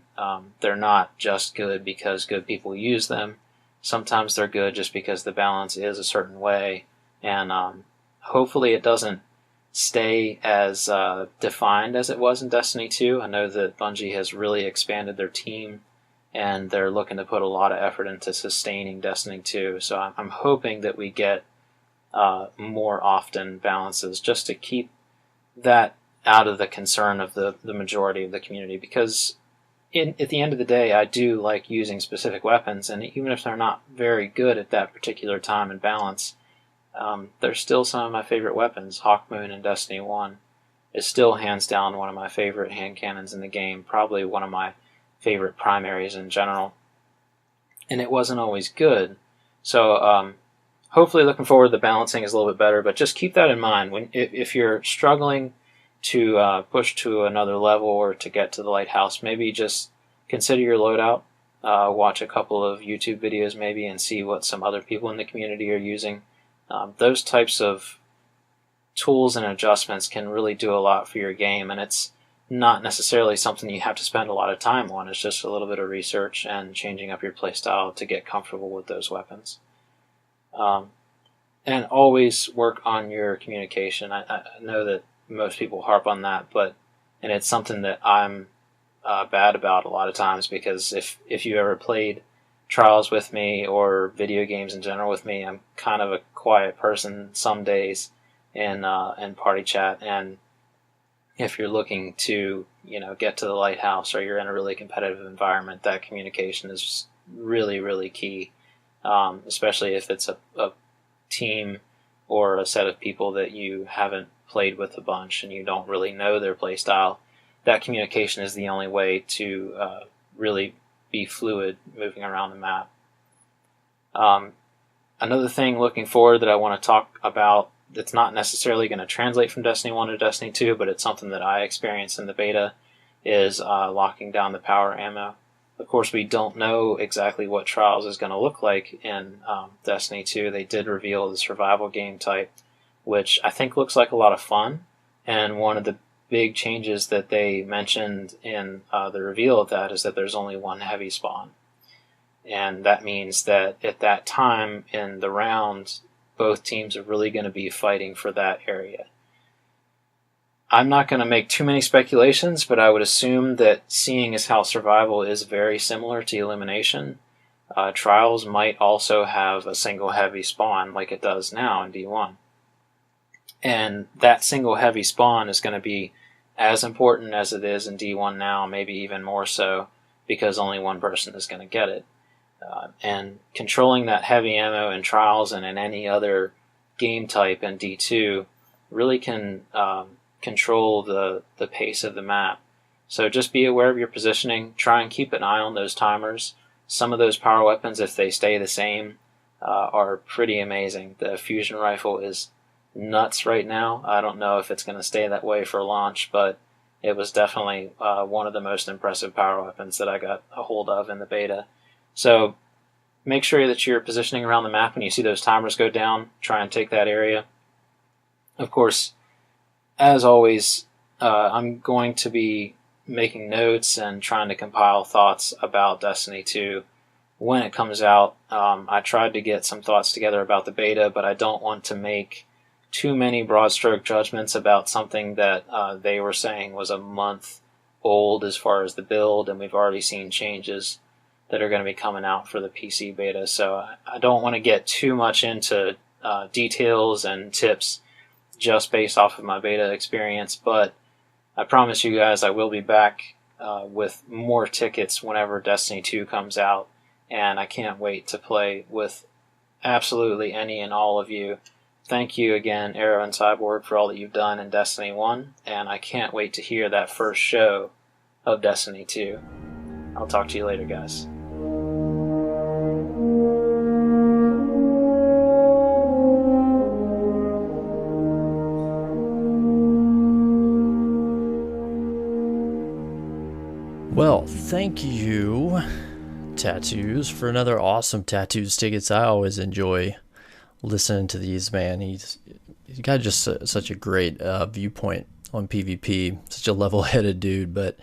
They're not just good because good people use them. Sometimes they're good just because the balance is a certain way, and hopefully it doesn't stay as defined as it was in Destiny 2. I know that Bungie has really expanded their team, and they're looking to put a lot of effort into sustaining Destiny 2. So I'm hoping that we get more often balances just to keep that out of the concern of the majority of the community, because at the end of the day, I do like using specific weapons, and even if they're not very good at that particular time and balance, they're still some of my favorite weapons. Hawkmoon in Destiny 1 is still hands down one of my favorite hand cannons in the game, probably one of my favorite primaries in general, and it wasn't always good. So hopefully looking forward, the balancing is a little bit better, but just keep that in mind. If you're struggling to push to another level or to get to the lighthouse, maybe just consider your loadout, watch a couple of YouTube videos maybe, and see what some other people in the community are using. Those types of tools and adjustments can really do a lot for your game, and it's not necessarily something you have to spend a lot of time on. It's just a little bit of research and changing up your playstyle to get comfortable with those weapons. And always work on your communication. I know that most people harp on that, and it's something that I'm bad about a lot of times, because if you ever played Trials with me or video games in general with me, I'm kind of a quiet person some days in party chat, and if you're looking to get to the lighthouse or you're in a really competitive environment, that communication is really, really key, especially if it's a team or a set of people that you haven't played with a bunch and you don't really know their play style. that communication is the only way to really be fluid moving around the map. Another thing looking forward that I want to talk about that's not necessarily going to translate from Destiny 1 to Destiny 2, but it's something that I experienced in the beta, is locking down the power ammo. Of course, we don't know exactly what Trials is going to look like in Destiny 2. They did reveal the survival game type, which I think looks like a lot of fun. And one of the big changes that they mentioned in the reveal of that is that there's only one heavy spawn. And that means that at that time in the round, both teams are really going to be fighting for that area. I'm not going to make too many speculations, but I would assume that seeing as how survival is very similar to elimination, Trials might also have a single heavy spawn like it does now in D1. And that single heavy spawn is going to be as important as it is in D1 now, maybe even more so, because only one person is going to get it. And controlling that heavy ammo in Trials and in any other game type in D2 really can control the pace of the map. So just be aware of your positioning. Try and keep an eye on those timers. Some of those power weapons, if they stay the same, are pretty amazing. The fusion rifle is nuts right now. I don't know if it's going to stay that way for launch, but it was definitely one of the most impressive power weapons that I got a hold of in the beta. So make sure that you're positioning around the map when you see those timers go down. Try and take that area. Of course, as always, I'm going to be making notes and trying to compile thoughts about Destiny 2 when it comes out. I tried to get some thoughts together about the beta, but I don't want to make too many broad stroke judgments about something that they were saying was a month old as far as the build, and we've already seen changes that are going to be coming out for the PC beta. So I don't want to get too much into details and tips just based off of my beta experience, but I promise you guys I will be back with more tickets whenever Destiny 2 comes out, and I can't wait to play with absolutely any and all of you. Thank you again, Arrow and Cyborg, for all that you've done in Destiny 1, and I can't wait to hear that first show of Destiny 2. I'll talk to you later, guys. Well, thank you, Tattoos, for another awesome Tattoos tickets. I always enjoy listening to these, man. He's got just such a great viewpoint on PvP, such a level-headed dude. But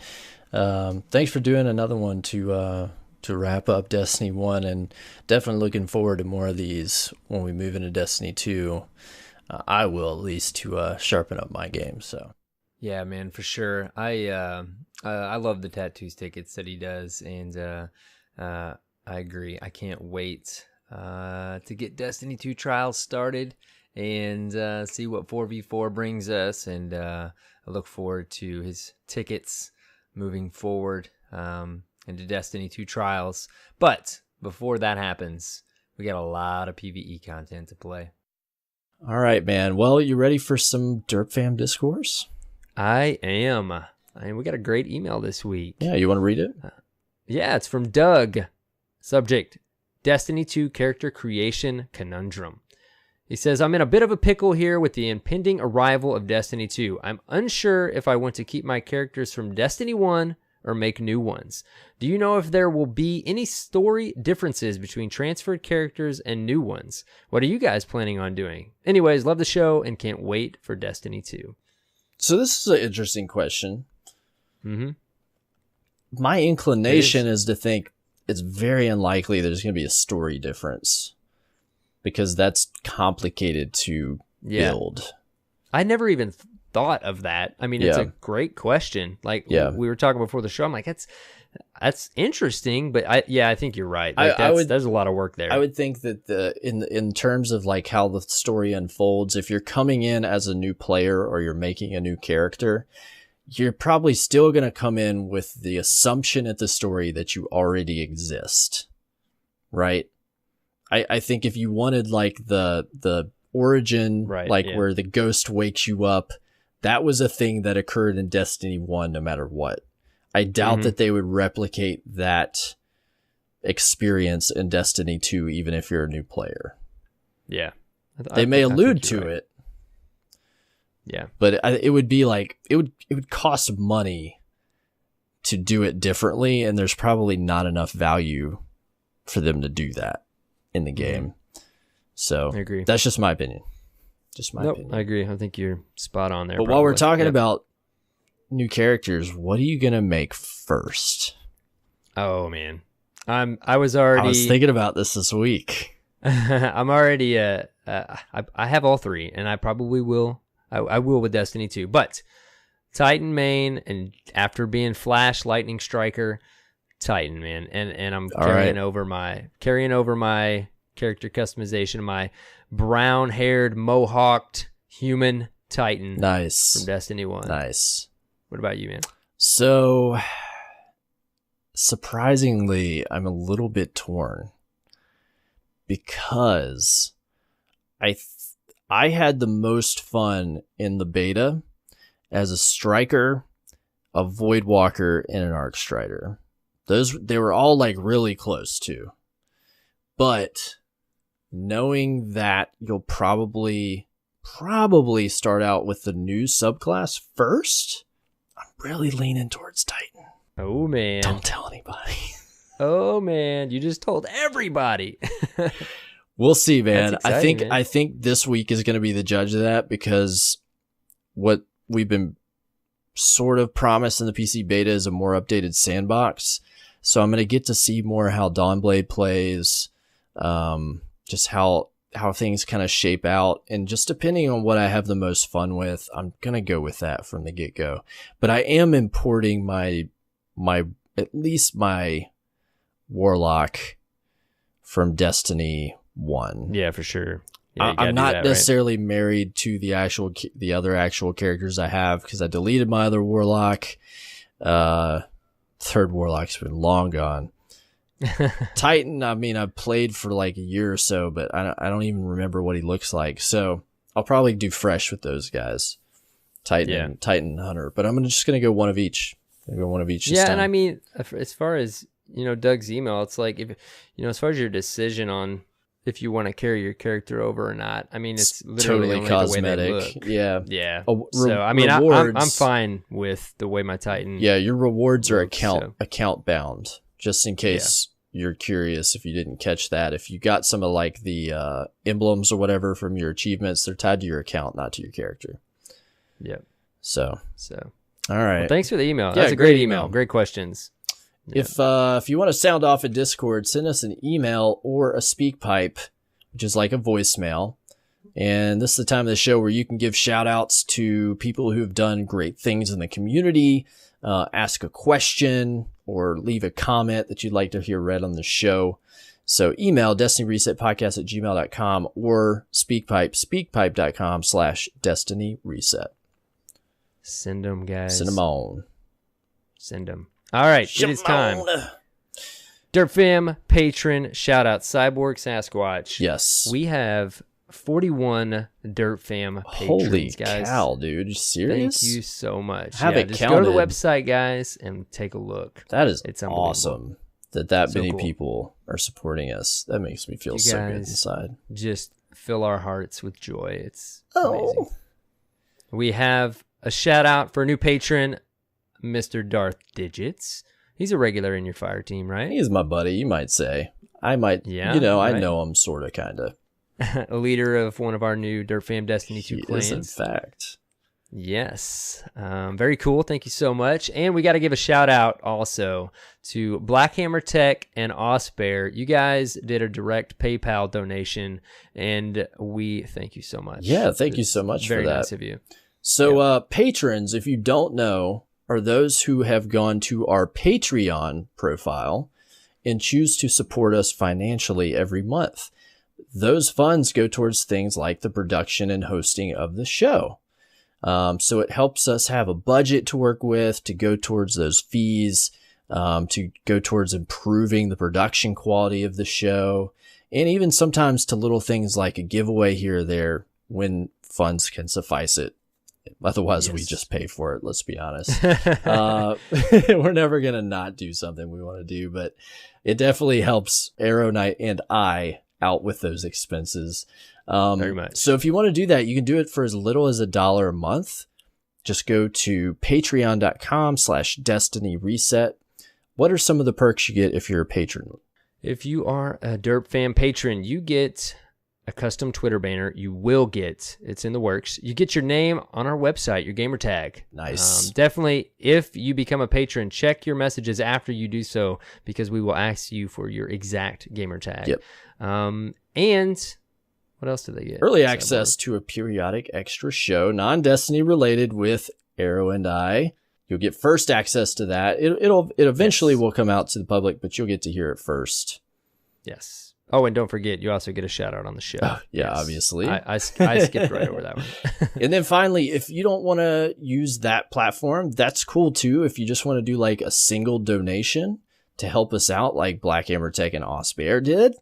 thanks for doing another one to wrap up Destiny 1, and definitely looking forward to more of these when we move into Destiny 2. I will, at least, to sharpen up my game. So yeah, man, for sure. I love the Tattoos tickets that he does, and I agree. I can't wait to get Destiny 2 Trials started and see what 4v4 brings us, and I look forward to his tickets moving forward into Destiny 2 Trials. But before that happens, we got a lot of PvE content to play. All right, man. Well, you ready for some Derp Fam discourse? I am. And we got a great email this week. Yeah, you want to read it? Yeah, it's from Doug. Subject, Destiny 2 character creation conundrum. He says, I'm in a bit of a pickle here with the impending arrival of Destiny 2. I'm unsure if I want to keep my characters from Destiny 1 or make new ones. Do you know if there will be any story differences between transferred characters and new ones? What are you guys planning on doing? Anyways, love the show and can't wait for Destiny 2. So this is an interesting question. Mm-hmm. My inclination is to think it's very unlikely there's going to be a story difference, because that's complicated to build. I never even thought of that. I mean, it's a great question. Like we were talking before the show, I'm like, that's interesting, but I think you're right. Like, there's a lot of work there. I would think that in terms of like how the story unfolds, if you're coming in as a new player or you're making a new character, you're probably still going to come in with the assumption at the story that you already exist, right? I think if you wanted like the origin, where the ghost wakes you up, that was a thing that occurred in Destiny 1 no matter what. I doubt that they would replicate that experience in Destiny 2, even if you're a new player. Yeah. They may allude to it. Yeah. But it would be like, it would cost money to do it differently, and there's probably not enough value for them to do that in the game. So I agree. That's just my opinion. Just my opinion. I agree. I think you're spot on there. But while we're talking about new characters, what are you gonna make first? Oh man, I was thinking about this week. I'm already I have all three, and I probably will. I will with Destiny 2, but Titan main, and after being Flash, Lightning Striker, Titan, man, and I'm carrying over my character customization, my brown-haired, mohawked human Titan. Nice. From Destiny 1. Nice. What about you, man? So, surprisingly, I'm a little bit torn because I had the most fun in the beta as a Striker, a Voidwalker, and an Arcstrider. They were all like really close too. But knowing that you'll probably start out with the new subclass first, I'm really leaning towards Titan. Oh man. Don't tell anybody. Oh man, you just told everybody. We'll see, man. Exciting, I think this week is going to be the judge of that, because what we've been sort of promised in the PC beta is a more updated sandbox. So I'm going to get to see more how Dawnblade plays, just how things kind of shape out, and just depending on what I have the most fun with, I'm going to go with that from the get-go. But I am importing my at least my Warlock from Destiny 1. Yeah, for sure. Yeah, I'm not necessarily married to the other actual characters I have, because I deleted my other Warlock. Third Warlock's been long gone. Titan, I mean, I've played for like a year or so, but I don't even remember what he looks like. So I'll probably do fresh with those guys, Titan and Hunter. But I'm just gonna go one of each. Yeah, and I mean, as far as Doug's email, it's like, if as far as your decision on if you want to carry your character over or not, I mean, it's literally totally only cosmetic. The way they look. Yeah. So I mean, I'm fine with the way my Titan. Yeah, your rewards are account bound, just in case you're curious. If you didn't catch that, if you got some of like the emblems or whatever from your achievements, they're tied to your account, not to your character. Yep. So all right. Well, thanks for the email. That's a great email. Great questions. Yeah. If you want to sound off in Discord, send us an email or a speak pipe, which is like a voicemail. And this is the time of the show where you can give shout outs to people who have done great things in the community, ask a question, or leave a comment that you'd like to hear read on the show. So email destinyresetpodcast@gmail.com or speakpipe.com/destinyreset. Send them, guys. Send them on. Send them. All right, it is time. Derp Fam patron shout out, CyborgSasquatch. Yes. We have 41 Derp Fam patrons, Holy guys. cow, dude. You serious? Thank you so much. Just go to the website, guys, and take a look. That is awesome that many people are supporting us. That makes me feel so good inside. Just fill our hearts with joy. It's amazing. We have a shout out for a new patron, Mr. Darth Digits. He's a regular in your fire team, right? He's my buddy, you might say. I might, I know him sort of, kind of. A leader of one of our new Derp Fam Destiny 2 clans. In fact. Yes. Very cool. Thank you so much. And we got to give a shout out also to Blackhammer Tech and Osbear. You guys did a direct PayPal donation, and we thank you so much. Yeah, thank you so much for that. Very nice of you. So patrons, if you don't know, are those who have gone to our Patreon profile and choose to support us financially every month. Those funds go towards things like the production and hosting of the show. So it helps us have a budget to work with, to go towards those fees, to go towards improving the production quality of the show, and even sometimes to little things like a giveaway here or there when funds can suffice it. Otherwise, we just pay for it. Let's be honest. We're never going to not do something we want to do, but it definitely helps Arrow Knight and I out with those expenses. Very much. So if you want to do that, you can do it for as little as $1 a month. Just go to patreon.com/Destiny Reset. What are some of the perks you get if you're a patron? If you are a Derp Fan patron, you get a custom Twitter banner. You will get, it's in the works, you get your name on our website, your gamer tag. Nice. Definitely, if you become a patron, check your messages after you do so, because we will ask you for your exact gamer tag. Yep. And what else do they get? Early access to a periodic extra show, non-Destiny related, with Arrow and I. You'll get first access to that. It eventually will come out to the public, but you'll get to hear it first. Yes. Oh, and don't forget, you also get a shout out on the show. Yeah, yes. Obviously. I skipped right over that one. And then finally, if you don't want to use that platform, that's cool too. If you just want to do like a single donation to help us out, like Black Hammer Tech and Osbear did,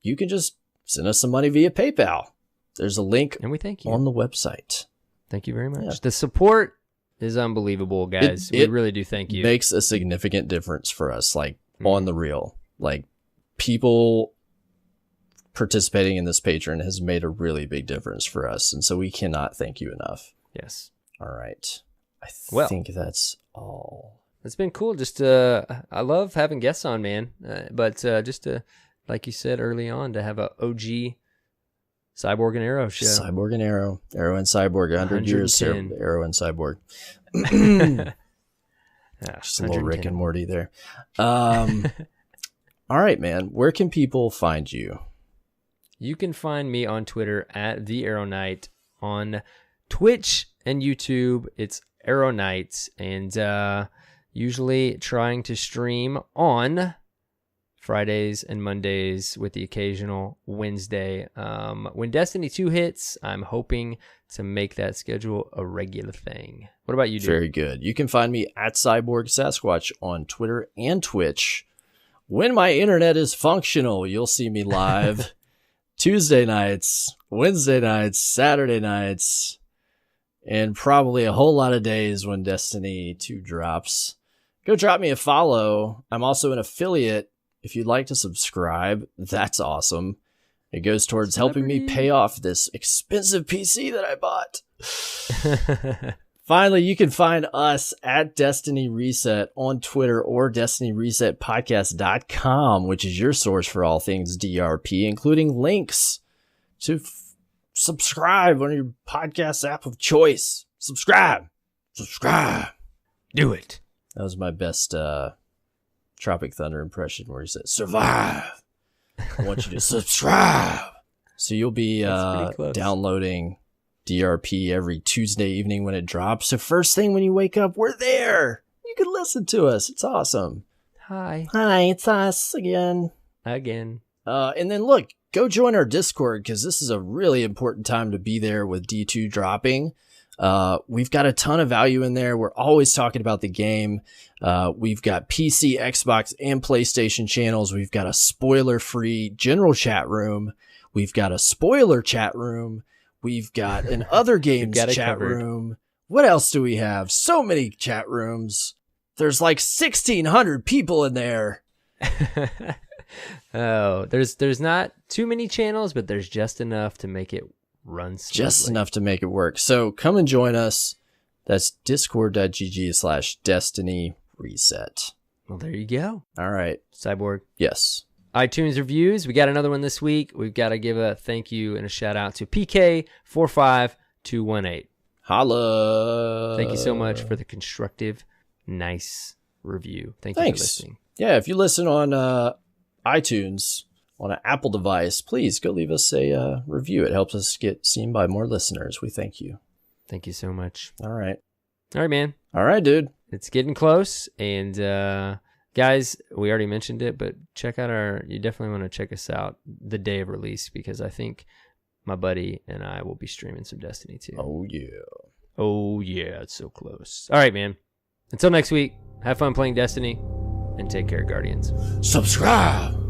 you can just send us some money via PayPal. There's a link and we thank you on the website. Thank you very much. Yeah. The support is unbelievable, guys. We really do thank you. It makes a significant difference for us, like on the real. Like, people participating in this Patreon has made a really big difference for us, and so we cannot thank you enough. Yes. All right. I think that's all. It's been cool. Just I love having guests on, man. But just to, like you said early on, to have a OG Cyborg and Arrow show. Cyborg and Arrow. Arrow and Cyborg. 100 years. Arrow and Cyborg. Just a little Rick and Morty there. All right, man. Where can people find you? You can find me on Twitter at the Arrow Knight. On Twitch and YouTube, it's Arrow Knight, and usually trying to stream on Fridays and Mondays with the occasional Wednesday. When Destiny 2 hits, I'm hoping to make that schedule a regular thing. What about you, dude? Very good. You can find me at CyborgSasquatch on Twitter and Twitch. When my internet is functional, you'll see me live Tuesday nights, Wednesday nights, Saturday nights, and probably a whole lot of days when Destiny 2 drops. Go drop me a follow. I'm also an affiliate. If you'd like to subscribe, that's awesome. It goes towards helping me pay off this expensive PC that I bought. Finally, you can find us at Destiny Reset on Twitter or DestinyResetPodcast.com, which is your source for all things DRP, including links to subscribe on your podcast app of choice. Subscribe. Do it. That was my best Tropic Thunder impression, where he said, survive. I want you to subscribe. So you'll be downloading DRP every Tuesday evening when it drops. So first thing when you wake up, we're there. You can listen to us. It's awesome. Hi, it's us again. And then look, go join our Discord, because this is a really important time to be there with D2 dropping. We've got a ton of value in there. We're always talking about the game. We've got PC, Xbox, and PlayStation channels. We've got a spoiler-free general chat room. We've got a spoiler chat room. We've got an other games chat room. What else do we have? So many chat rooms. There's like 1,600 people in there. Oh, there's not too many channels, but there's just enough to make it run smoothly. Just enough to make it work. So come and join us. That's discord.gg/Destiny Reset. Well, there you go. All right. Cyborg. Yes. iTunes reviews. We got another one this week. We've got to give a thank you and a shout out to PK45218. Holla. Thank you so much for the constructive, nice review. Thanks for listening. Yeah, if you listen on iTunes on an Apple device, please go leave us a review. It helps us get seen by more listeners. We thank you. Thank you so much. All right, man. All right, dude. It's getting close, and guys, we already mentioned it, but check out you definitely want to check us out the day of release, because I think my buddy and I will be streaming some Destiny 2. Oh yeah, it's so close. All right, man. Until next week, have fun playing Destiny, and take care, Guardians. Subscribe.